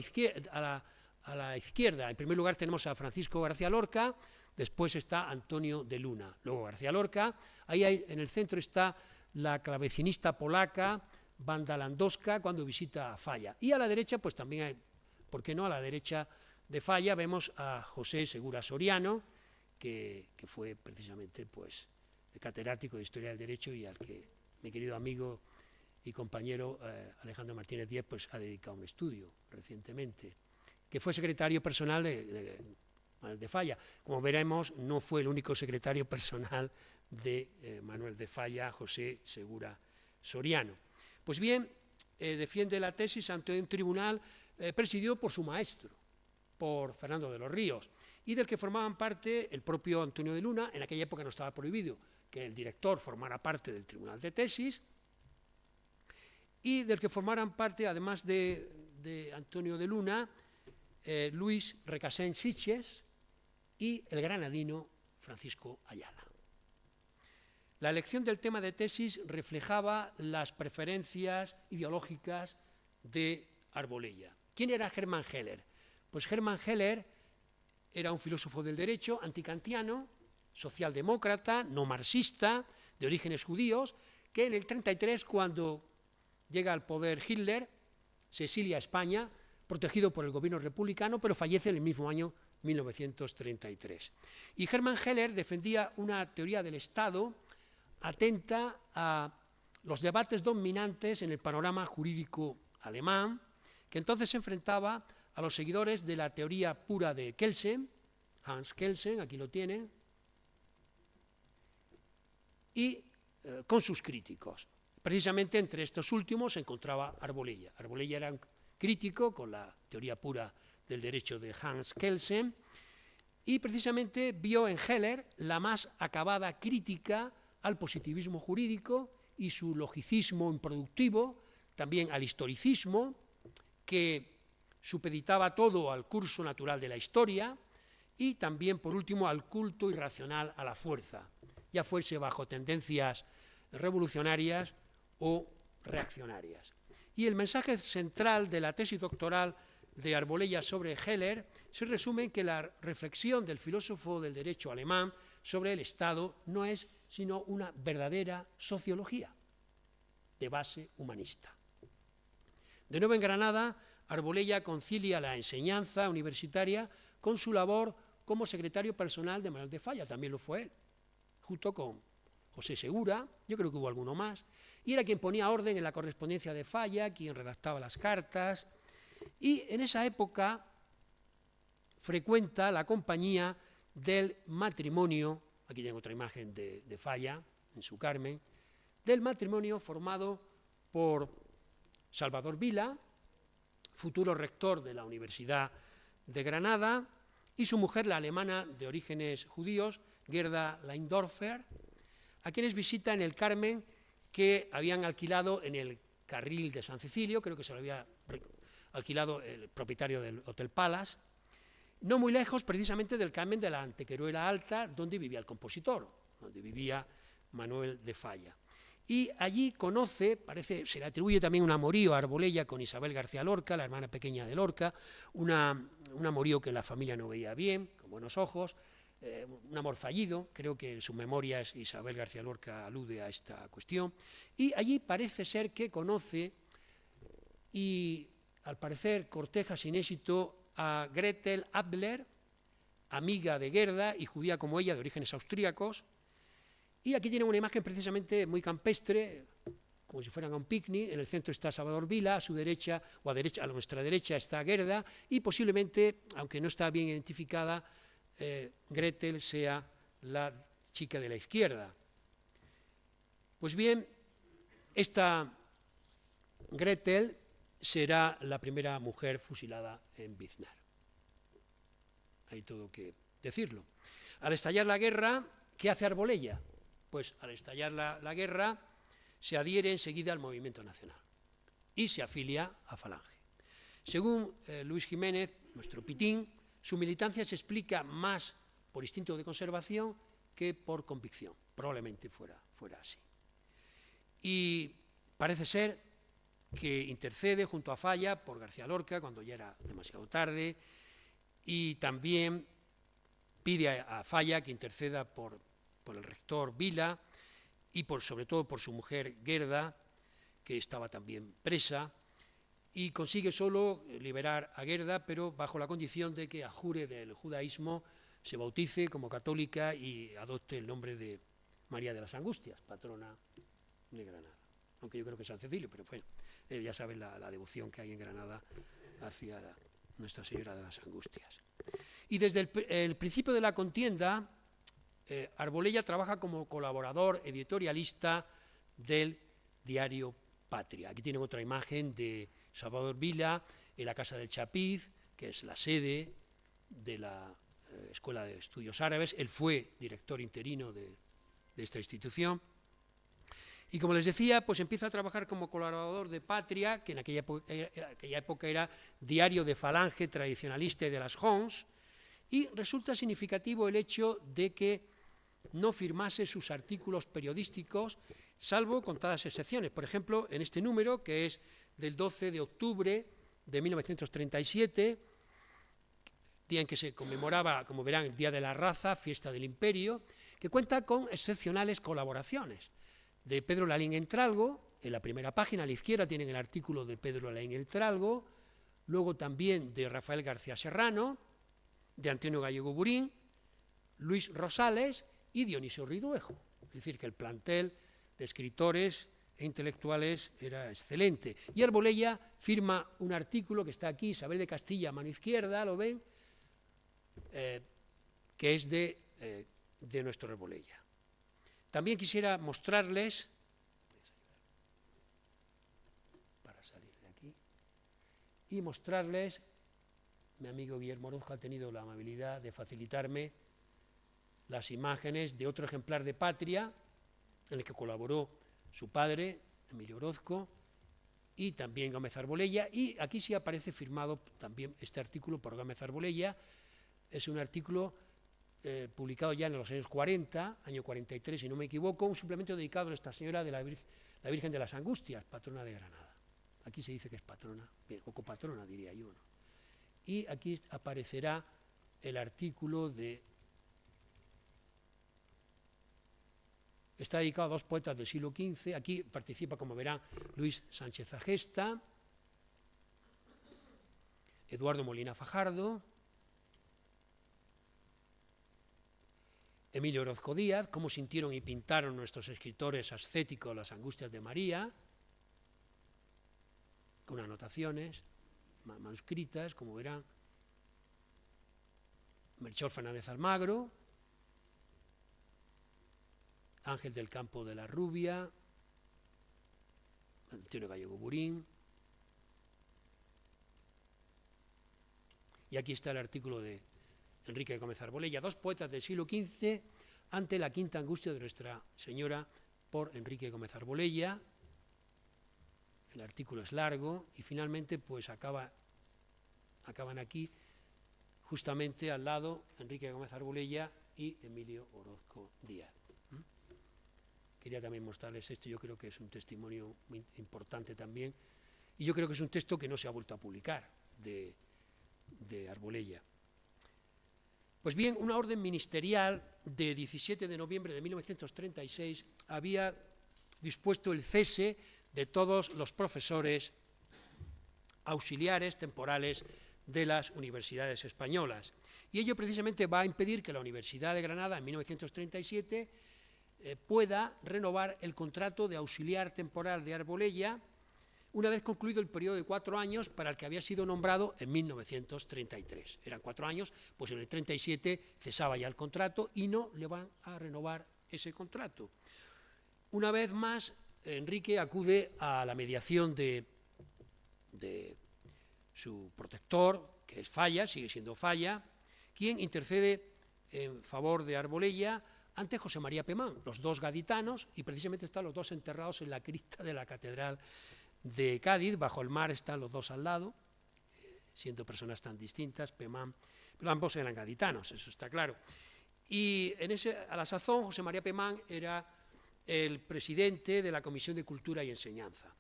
izquierda. En primer lugar tenemos a Francisco García Lorca, después está Antonio de Luna, luego García Lorca. Ahí en el centro está la clavecinista polaca Wanda Landowska cuando visita a Falla. Y a la derecha, pues también hay, ¿por qué no? A la derecha de Falla vemos a José Segura Soriano, que fue precisamente pues, el catedrático de Historia del Derecho y al que mi querido amigo y compañero Alejandro Martínez Díez pues, ha dedicado un estudio recientemente, que fue secretario personal de Manuel de Falla. Como veremos, no fue el único secretario personal de Manuel de Falla, José Segura Soriano. Pues bien, defiende la tesis ante un tribunal presidido por su maestro, por Fernando de los Ríos, y del que formaban parte el propio Antonio de Luna. En aquella época no estaba prohibido que el director formara parte del tribunal de tesis, y del que formaran parte, además de Antonio de Luna, Luis Recasens Sitges y el granadino Francisco Ayala. La elección del tema de tesis reflejaba las preferencias ideológicas de Arbolella. ¿Quién era Hermann Heller? Pues Hermann Heller era un filósofo del derecho antikantiano, socialdemócrata, no marxista, de orígenes judíos, que en el 33, cuando llega al poder Hitler, se exilia a España, protegido por el gobierno republicano, pero fallece en el mismo año 1933. Y Hermann Heller defendía una teoría del Estado atenta a los debates dominantes en el panorama jurídico alemán, que entonces se enfrentaba a los seguidores de la teoría pura de Kelsen, Hans Kelsen, aquí lo tienen, y con sus críticos. Precisamente entre estos últimos se encontraba Arbolella. Arbolella era un crítico con la teoría pura del derecho de Hans Kelsen y precisamente vio en Heller la más acabada crítica al positivismo jurídico y su logicismo improductivo, también al historicismo, que supeditaba todo al curso natural de la historia y también, por último, al culto irracional a la fuerza, ya fuese bajo tendencias revolucionarias o reaccionarias. Y el mensaje central de la tesis doctoral de Arbolella sobre Heller se resume en que la reflexión del filósofo del derecho alemán sobre el Estado no es sino una verdadera sociología de base humanista. De nuevo en Granada, Arbolella concilia la enseñanza universitaria con su labor como secretario personal de Manuel de Falla, también lo fue él, junto con José Segura, yo creo que hubo alguno más, y era quien ponía orden en la correspondencia de Falla, quien redactaba las cartas, y en esa época frecuenta la compañía del matrimonio, aquí tengo otra imagen de Falla, en su Carmen, del matrimonio formado por Salvador Vila, futuro rector de la Universidad de Granada, y su mujer, la alemana de orígenes judíos, Gerda Leindorfer, a quienes visita en el Carmen que habían alquilado en el carril de San Cecilio, creo que se lo había alquilado el propietario del Hotel Palace, no muy lejos precisamente del Carmen de la Antequeruela Alta, donde vivía el compositor, donde vivía Manuel de Falla. Y allí conoce, se le atribuye también un amorío a Arbolella con Isabel García Lorca, la hermana pequeña de Lorca, un amorío que la familia no veía bien, con buenos ojos, un amor fallido, creo que en sus memorias Isabel García Lorca alude a esta cuestión, y allí parece ser que conoce y al parecer corteja sin éxito a Gretel Adler, amiga de Gerda y judía como ella, de orígenes austríacos, y aquí tienen una imagen precisamente muy campestre, como si fueran a un picnic. En el centro está Salvador Vila, a su derecha, o a nuestra derecha está Gerda, y posiblemente, aunque no está bien identificada, Gretel sea la chica de la izquierda. Pues bien, esta Gretel será la primera mujer fusilada en Biznar. Hay todo que decirlo. Al estallar la guerra, ¿qué hace Arbolella? Pues al estallar la guerra se adhiere enseguida al movimiento nacional y se afilia a Falange. Según Luis Jiménez, nuestro Pitín, su militancia se explica más por instinto de conservación que por convicción. Probablemente fuera así. Y parece ser que intercede junto a Falla por García Lorca cuando ya era demasiado tarde, y también pide a Falla que interceda por el rector Vila y sobre todo por su mujer Gerda, que estaba también presa, y consigue solo liberar a Gerda, pero bajo la condición de que adjure del judaísmo, se bautice como católica y adopte el nombre de María de las Angustias, patrona de Granada. Aunque yo creo que es San Cecilio, pero bueno, ya saben la devoción que hay en Granada hacia Nuestra Señora de las Angustias. Y desde el principio de la contienda, Arbolella trabaja como colaborador editorialista del diario Patria. Aquí tienen otra imagen de Salvador Vila en la Casa del Chapiz, que es la sede de la Escuela de Estudios Árabes. Él fue director interino de esta institución. Y como les decía, pues empieza a trabajar como colaborador de Patria, que en aquella época era diario de Falange tradicionalista y de las Hons, y resulta significativo el hecho de que no firmase sus artículos periodísticos, salvo contadas excepciones. Por ejemplo, en este número, que es del 12 de octubre de 1937, día en que se conmemoraba, como verán, el Día de la Raza, fiesta del Imperio, que cuenta con excepcionales colaboraciones de Pedro Lalín Entralgo. En la primera página, a la izquierda, tienen el artículo de Pedro Lalín Entralgo, luego también de Rafael García Serrano, de Antonio Gallego Burín, Luis Rosales y Dionisio Riduejo. Es decir, que el plantel de escritores e intelectuales era excelente. Y Arbolella firma un artículo que está aquí, Isabel de Castilla, a mano izquierda, ¿lo ven? Que es de nuestro Arbolella. También quisiera mostrarles, para salir de aquí, y mostrarles, mi amigo Guillermo Orozco ha tenido la amabilidad de facilitarme las imágenes de otro ejemplar de Patria, en el que colaboró su padre, Emilio Orozco, y también Gómez Arbolella, y aquí sí aparece firmado también este artículo por Gómez Arbolella. Es un artículo publicado ya en los años 40, año 43, si no me equivoco, un suplemento dedicado a Nuestra Señora de la Virgen de las Angustias, patrona de Granada. Aquí se dice que es patrona, bien, o copatrona diría yo, ¿no? Y aquí aparecerá el artículo de... Está dedicado a dos poetas del siglo XV, aquí participa, como verán, Luis Sánchez Agesta, Eduardo Molina Fajardo, Emilio Orozco Díaz, cómo sintieron y pintaron nuestros escritores ascéticos las angustias de María, con anotaciones manuscritas, como verán, Melchor Fernández Almagro, Ángel del Campo de la Rubia, Antonio Gallego Burín, y aquí está el artículo de Enrique Gómez Arbolella, dos poetas del siglo XV ante la quinta angustia de Nuestra Señora, por Enrique Gómez Arbolella. El artículo es largo y finalmente pues acaban aquí justamente al lado Enrique Gómez Arbolella y Emilio Orozco Díaz. Quería también mostrarles esto, yo creo que es un testimonio muy importante también, y yo creo que es un texto que no se ha vuelto a publicar de Arbolella. Pues bien, una orden ministerial de 17 de noviembre de 1936 había dispuesto el cese de todos los profesores auxiliares temporales de las universidades españolas. Y ello precisamente va a impedir que la Universidad de Granada en 1937 pueda renovar el contrato de auxiliar temporal de Arbolella una vez concluido el periodo de 4 años para el que había sido nombrado en 1933. Eran 4 años, pues en el 37 cesaba ya el contrato y no le van a renovar ese contrato. Una vez más, Enrique acude a la mediación de su protector, que es Falla, sigue siendo Falla, quien intercede en favor de Arbolella ante José María Pemán, los dos gaditanos, y precisamente están los dos enterrados en la cripta de la Catedral de Cádiz. Bajo el mar están los dos al lado, siendo personas tan distintas, Pemán, pero ambos eran gaditanos, eso está claro. Y a la sazón, José María Pemán era el presidente de la Comisión de Cultura y Enseñanza.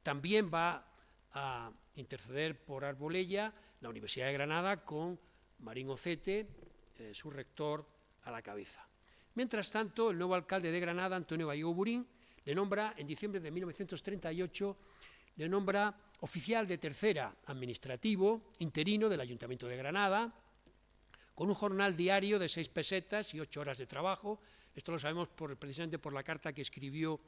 También va a interceder por Arbolella la Universidad de Granada con Marín Ocete, su rector, a la cabeza. Mientras tanto, el nuevo alcalde de Granada, Antonio Gallego Burín, le nombra, en diciembre de 1938, le nombra oficial de tercera administrativo, interino del Ayuntamiento de Granada, con un jornal diario de 6 pesetas y 8 horas de trabajo. Esto lo sabemos precisamente por la carta que escribió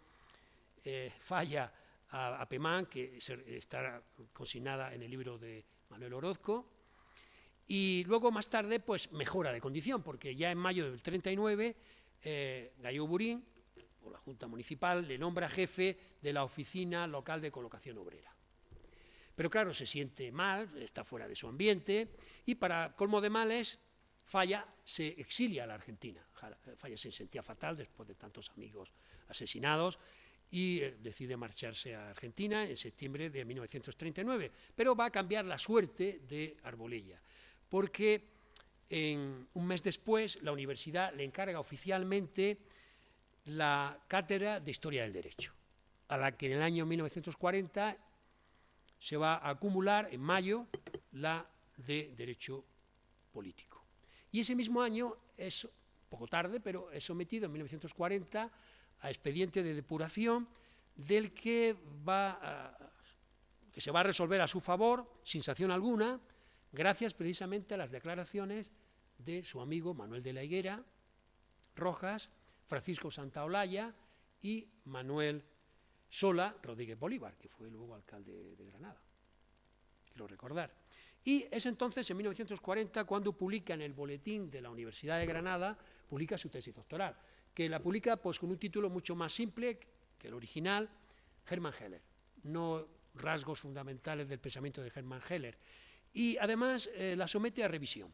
Falla a Pemán, que está consignada en el libro de Manuel Orozco. Y luego, más tarde, pues mejora de condición, porque ya en mayo del 39, Gallego Burín, por la Junta Municipal, le nombra jefe de la Oficina Local de Colocación Obrera. Pero claro, se siente mal, está fuera de su ambiente, y para colmo de males, Falla se exilia a la Argentina. Falla se sentía fatal después de tantos amigos asesinados y decide marcharse a Argentina en septiembre de 1939. Pero va a cambiar la suerte de Arbolella, porque un mes después, la universidad le encarga oficialmente la cátedra de Historia del Derecho, a la que en el año 1940 se va a acumular, en mayo, la de Derecho Político. Y ese mismo año, es poco tarde, pero es sometido en 1940 a expediente de depuración del que se va a resolver a su favor, sin sanción alguna, gracias precisamente a las declaraciones de su amigo Manuel de la Higuera Rojas, Francisco Santaolalla y Manuel Sola Rodríguez Bolívar, que fue luego alcalde de Granada, quiero recordar. Y es entonces, en 1940, cuando publica en el boletín de la Universidad de Granada, publica su tesis doctoral, que la publica pues, con un título mucho más simple que el original, Hermann Heller, no rasgos fundamentales del pensamiento de Hermann Heller. Y además la somete a revisión.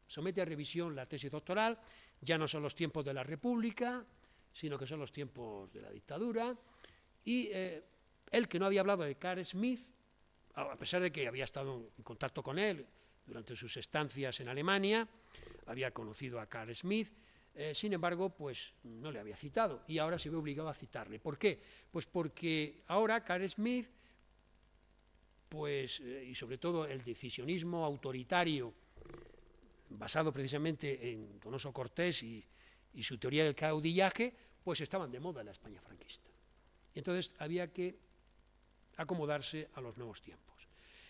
Somete a revisión la tesis doctoral, ya no son los tiempos de la República, sino que son los tiempos de la dictadura, y él, que no había hablado de Carl Schmitt, a pesar de que había estado en contacto con él durante sus estancias en Alemania, había conocido a Carl Schmitt, sin embargo, pues no le había citado, y ahora se ve obligado a citarle. ¿Por qué? Pues porque ahora Carl Schmitt, pues, y sobre todo el decisionismo autoritario, basado precisamente en Donoso Cortés y su teoría del caudillaje, pues estaban de moda en la España franquista. Y entonces había que acomodarse a los nuevos tiempos.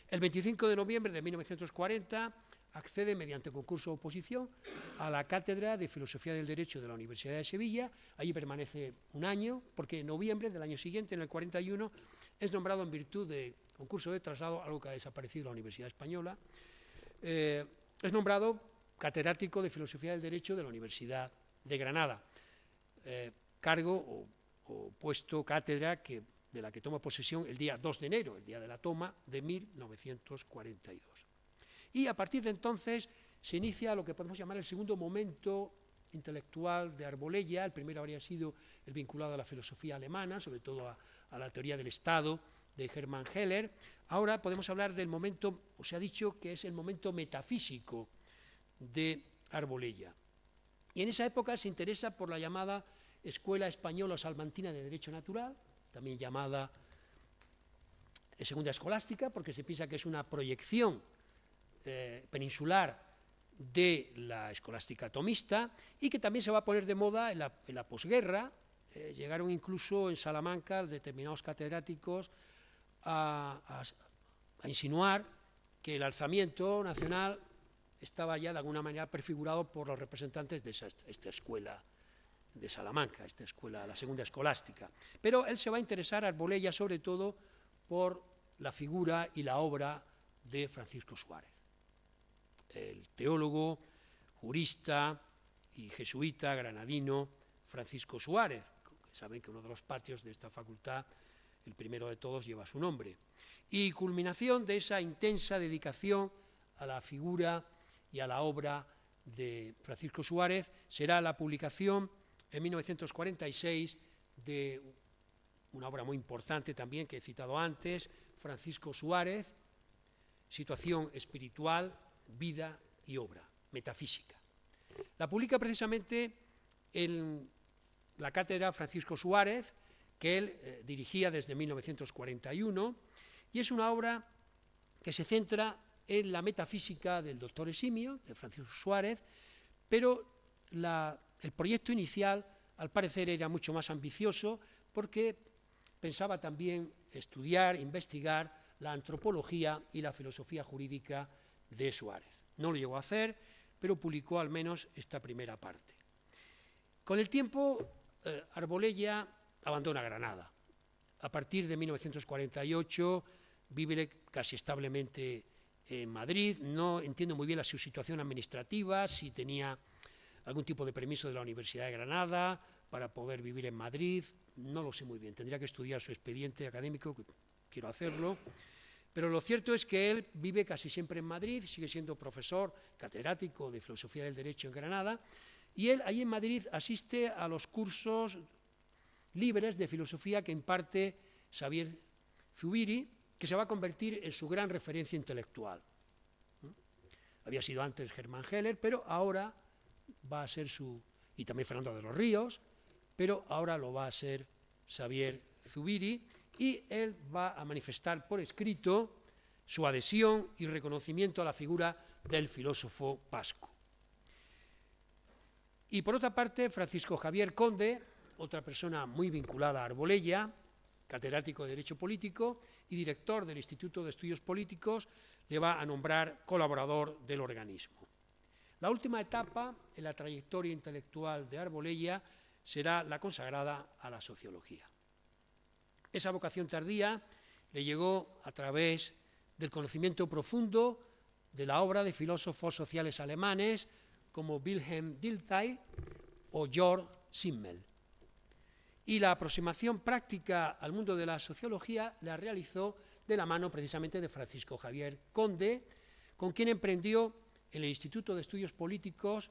El 25 de noviembre de 1940 accede mediante concurso de oposición a la Cátedra de Filosofía del Derecho de la Universidad de Sevilla. Allí permanece un año, porque en noviembre del año siguiente, en el 41, es nombrado en virtud de concurso de traslado, algo que ha desaparecido en la Universidad Española, es nombrado catedrático de Filosofía del Derecho de la Universidad de Granada, cargo o puesto, cátedra, de la que toma posesión el día 2 de enero, el día de la toma de 1942. Y a partir de entonces se inicia lo que podemos llamar el segundo momento intelectual de Arbolella. El primero habría sido el vinculado a la filosofía alemana, sobre todo a la teoría del Estado de Hermann Heller. Ahora podemos hablar del momento, o se ha dicho que es el momento metafísico de Arbolella. Y en esa época se interesa por la llamada Escuela Española o Salmantina de Derecho Natural, también llamada Segunda Escolástica, porque se piensa que es una proyección peninsular de la escolástica tomista, y que también se va a poner de moda en la posguerra. Llegaron incluso en Salamanca determinados catedráticos a insinuar que el alzamiento nacional estaba ya de alguna manera prefigurado por los representantes de esta escuela de Salamanca, esta escuela, la Segunda Escolástica. Pero él se va a interesar, Arbolella, sobre todo por la figura y la obra de Francisco Suárez, el teólogo, jurista y jesuita granadino Francisco Suárez, que saben que uno de los patios de esta facultad, el primero de todos, lleva su nombre. Y culminación de esa intensa dedicación a la figura y a la obra de Francisco Suárez será la publicación en 1946 de una obra muy importante también que he citado antes, Francisco Suárez, Situación espiritual, vida y obra, metafísica. La publica precisamente en la cátedra Francisco Suárez, que él dirigía desde 1941, y es una obra que se centra en la metafísica del doctor Eximio, de Francisco Suárez, pero el proyecto inicial, al parecer, era mucho más ambicioso, porque pensaba también estudiar, investigar la antropología y la filosofía jurídica de Suárez. No lo llegó a hacer, pero publicó al menos esta primera parte. Con el tiempo, Arbolella abandona Granada. A partir de 1948 vive casi establemente en Madrid. No entiendo muy bien su situación administrativa, si tenía algún tipo de permiso de la Universidad de Granada para poder vivir en Madrid, no lo sé muy bien, tendría que estudiar su expediente académico, que quiero hacerlo, pero lo cierto es que él vive casi siempre en Madrid, sigue siendo profesor, catedrático de Filosofía del Derecho en Granada, y él ahí en Madrid asiste a los cursos libres de filosofía que imparte Xavier Zubiri, que se va a convertir en su gran referencia intelectual. había sido antes Germán Heller, pero ahora va a ser y también Fernando de los Ríos, pero ahora lo va a ser Xavier Zubiri, y él va a manifestar por escrito su adhesión y reconocimiento a la figura del filósofo vasco. Y por otra parte, Francisco Javier Conde, otra persona muy vinculada a Arbolella, catedrático de Derecho Político y director del Instituto de Estudios Políticos, le va a nombrar colaborador del organismo. La última etapa en la trayectoria intelectual de Arbolella será la consagrada a la sociología. Esa vocación tardía le llegó a través del conocimiento profundo de la obra de filósofos sociales alemanes como Wilhelm Dilthey o Georg Simmel. Y la aproximación práctica al mundo de la sociología la realizó de la mano precisamente de Francisco Javier Conde, con quien emprendió en el Instituto de Estudios Políticos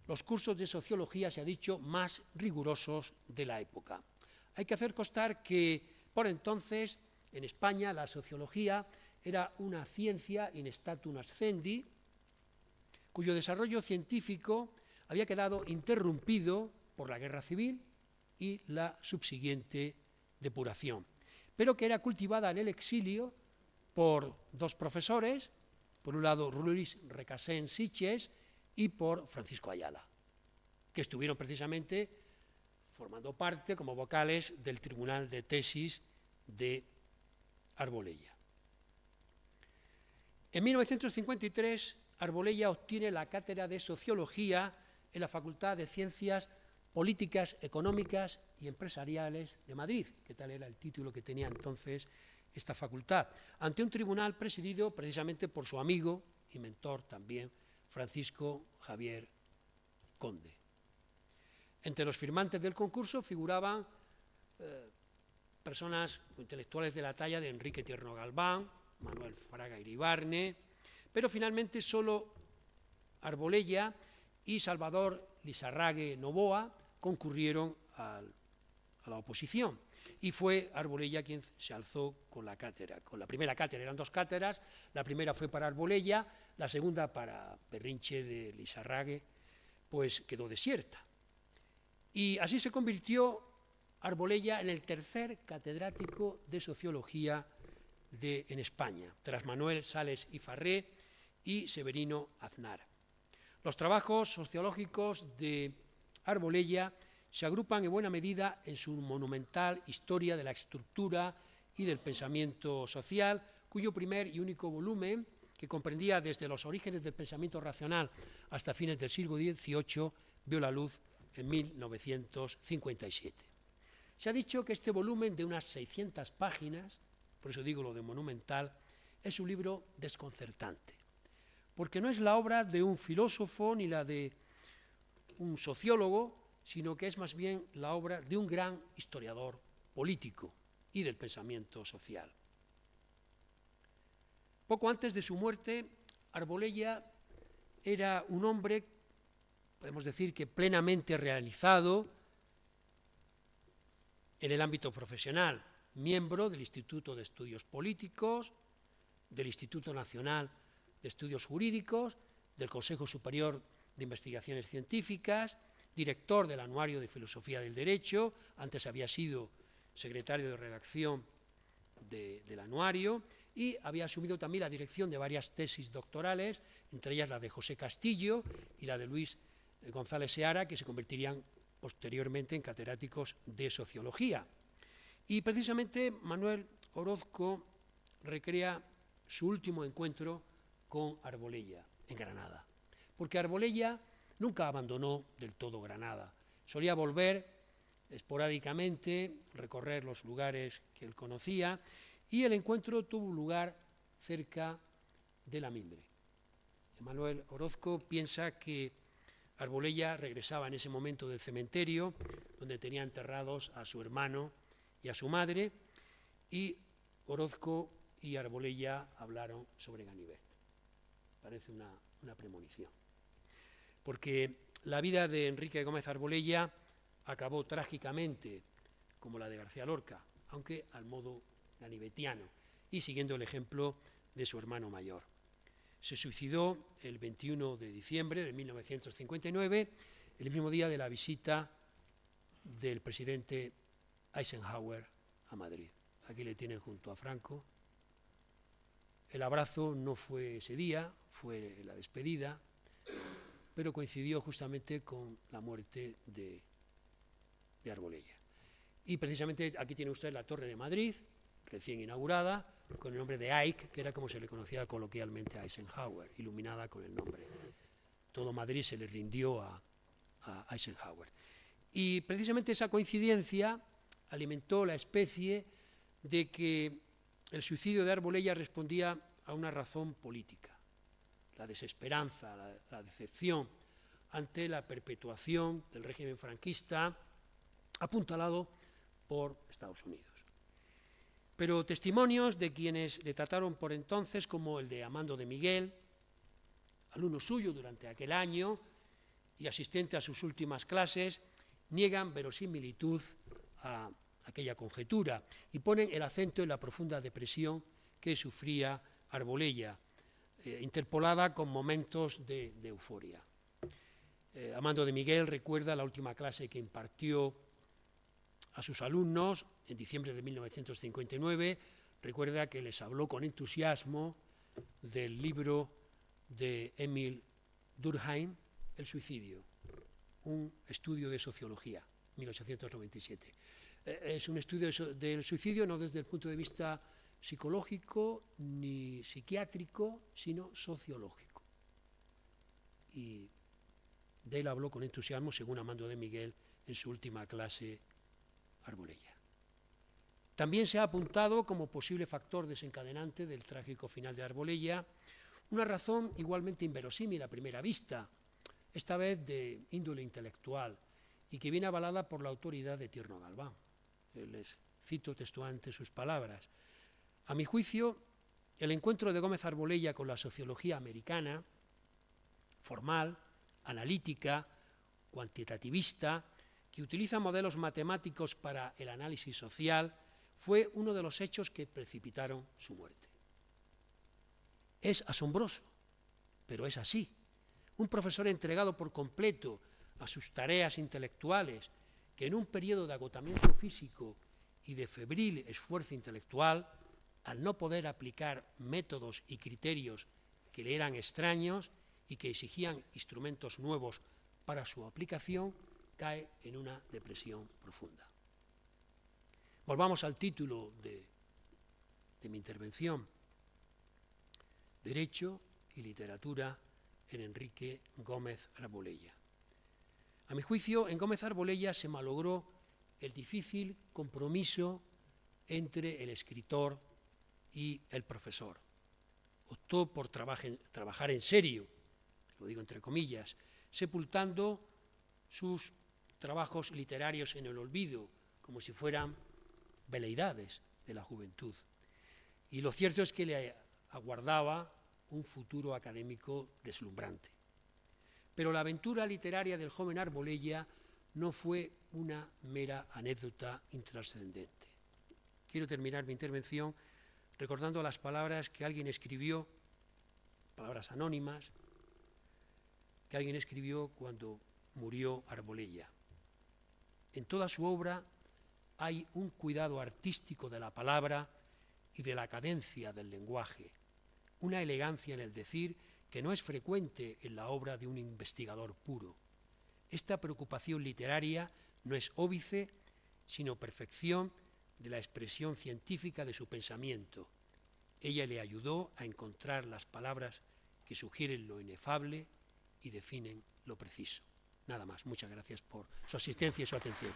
los cursos de sociología, se ha dicho, más rigurosos de la época. Hay que hacer constar que por entonces en España la sociología era una ciencia in statu nascendi, cuyo desarrollo científico había quedado interrumpido por la guerra civil y la subsiguiente depuración, pero que era cultivada en el exilio por dos profesores, por un lado Luis Recasens Sitges y por Francisco Ayala, que estuvieron precisamente formando parte como vocales del Tribunal de Tesis de Arbolella. En 1953, Arbolella obtiene la cátedra de Sociología en la Facultad de Ciencias Políticas, Económicas y Empresariales de Madrid, que tal era el título que tenía entonces esta facultad, ante un tribunal presidido precisamente por su amigo y mentor también, Francisco Javier Conde. Entre los firmantes del concurso figuraban personas intelectuales de la talla de Enrique Tierno Galván, Manuel Fraga Iribarne, pero finalmente solo Arbolella y Salvador Lizarrague Novoa concurrieron a la oposición, y fue Arbolella quien se alzó con la cátedra. Con la primera cátedra, eran dos cátedras, la primera fue para Arbolella, la segunda para Perrinche de Lizarrague, pues quedó desierta. Y así se convirtió Arbolella en el tercer catedrático de Sociología en España, tras Manuel Sales y Farré y Severino Aznar. Los trabajos sociológicos de Arbolella se agrupan en buena medida en su monumental Historia de la estructura y del pensamiento social, cuyo primer y único volumen, que comprendía desde los orígenes del pensamiento racional hasta fines del siglo XVIII, vio la luz en 1957. Se ha dicho que este volumen de unas 600 páginas, por eso digo lo de monumental, es un libro desconcertante, porque no es la obra de un filósofo ni la de un sociólogo, sino que es más bien la obra de un gran historiador político y del pensamiento social. Poco antes de su muerte, Arbolella era un hombre, podemos decir que plenamente realizado en el ámbito profesional, miembro del Instituto de Estudios Políticos, del Instituto Nacional de Estudios Jurídicos, del Consejo Superior de Investigaciones Científicas, director del Anuario de Filosofía del Derecho, antes había sido secretario de redacción del anuario, y había asumido también la dirección de varias tesis doctorales, entre ellas la de José Castillo y la de Luis González Seara, que se convertirían posteriormente en catedráticos de Sociología. Y precisamente Manuel Orozco recrea su último encuentro con Arbolella en Granada, porque Arbolella nunca abandonó del todo Granada, solía volver esporádicamente, recorrer los lugares que él conocía, y el encuentro tuvo lugar cerca de la Mimbre. Manuel Orozco piensa que Arbolella regresaba en ese momento del cementerio, donde tenía enterrados a su hermano y a su madre, y Orozco y Arbolella hablaron sobre Ganivet. Parece una premonición, porque la vida de Enrique Gómez Arbolella acabó trágicamente, como la de García Lorca, aunque al modo ganivetiano y siguiendo el ejemplo de su hermano mayor. Se suicidó el 21 de diciembre de 1959, el mismo día de la visita del presidente Eisenhower a Madrid. Aquí le tienen junto a Franco. El abrazo no fue ese día, fue la despedida, pero coincidió justamente con la muerte de Arbolella. Y precisamente aquí tiene usted la Torre de Madrid, recién inaugurada, con el nombre de Ike, que era como se le conocía coloquialmente a Eisenhower, iluminada con el nombre. Todo Madrid se le rindió a Eisenhower. Y precisamente esa coincidencia alimentó la especie de que el suicidio de Arbolella respondía a una razón política, la desesperanza, la decepción ante la perpetuación del régimen franquista apuntalado por Estados Unidos. Pero testimonios de quienes le trataron por entonces, como el de Amando de Miguel, alumno suyo durante aquel año y asistente a sus últimas clases, niegan verosimilitud a aquella conjetura y ponen el acento en la profunda depresión que sufría Arbolella, interpolada con momentos de euforia. Amando de Miguel recuerda la última clase que impartió a sus alumnos en diciembre de 1959, recuerda que les habló con entusiasmo del libro de Émile Durkheim, El suicidio, un estudio de sociología, 1897. Es un estudio del suicidio no desde el punto de vista psicológico ni psiquiátrico, sino sociológico. Y de él habló con entusiasmo, según Amando de Miguel, en su última clase Arbolella. También se ha apuntado como posible factor desencadenante del trágico final de Arbolella una razón igualmente inverosímil a primera vista, esta vez de índole intelectual, y que viene avalada por la autoridad de Tierno Galván. Les cito textualmente sus palabras. A mi juicio, el encuentro de Gómez Arbolella con la sociología americana, formal, analítica, cuantitativista, que utiliza modelos matemáticos para el análisis social, fue uno de los hechos que precipitaron su muerte. Es asombroso, pero es así. Un profesor entregado por completo a sus tareas intelectuales, que en un periodo de agotamiento físico y de febril esfuerzo intelectual, al no poder aplicar métodos y criterios que le eran extraños y que exigían instrumentos nuevos para su aplicación, cae en una depresión profunda. Volvamos al título de mi intervención: Derecho y literatura en Enrique Gómez Arbolella. A mi juicio, en Gómez Arbolella se malogró el difícil compromiso entre el escritor y el profesor. Optó por trabajar en serio, lo digo entre comillas, sepultando sus trabajos literarios en el olvido, como si fueran veleidades de la juventud. Y lo cierto es que le aguardaba un futuro académico deslumbrante. Pero la aventura literaria del joven Arbolella no fue una mera anécdota intrascendente. Quiero terminar mi intervención recordando las palabras que alguien escribió, palabras anónimas, que alguien escribió cuando murió Arbolella. En toda su obra hay un cuidado artístico de la palabra y de la cadencia del lenguaje, una elegancia en el decir que no es frecuente en la obra de un investigador puro. Esta preocupación literaria no es óbice, sino perfección de la expresión científica de su pensamiento. Ella le ayudó a encontrar las palabras que sugieren lo inefable y definen lo preciso. Nada más. Muchas gracias por su asistencia y su atención.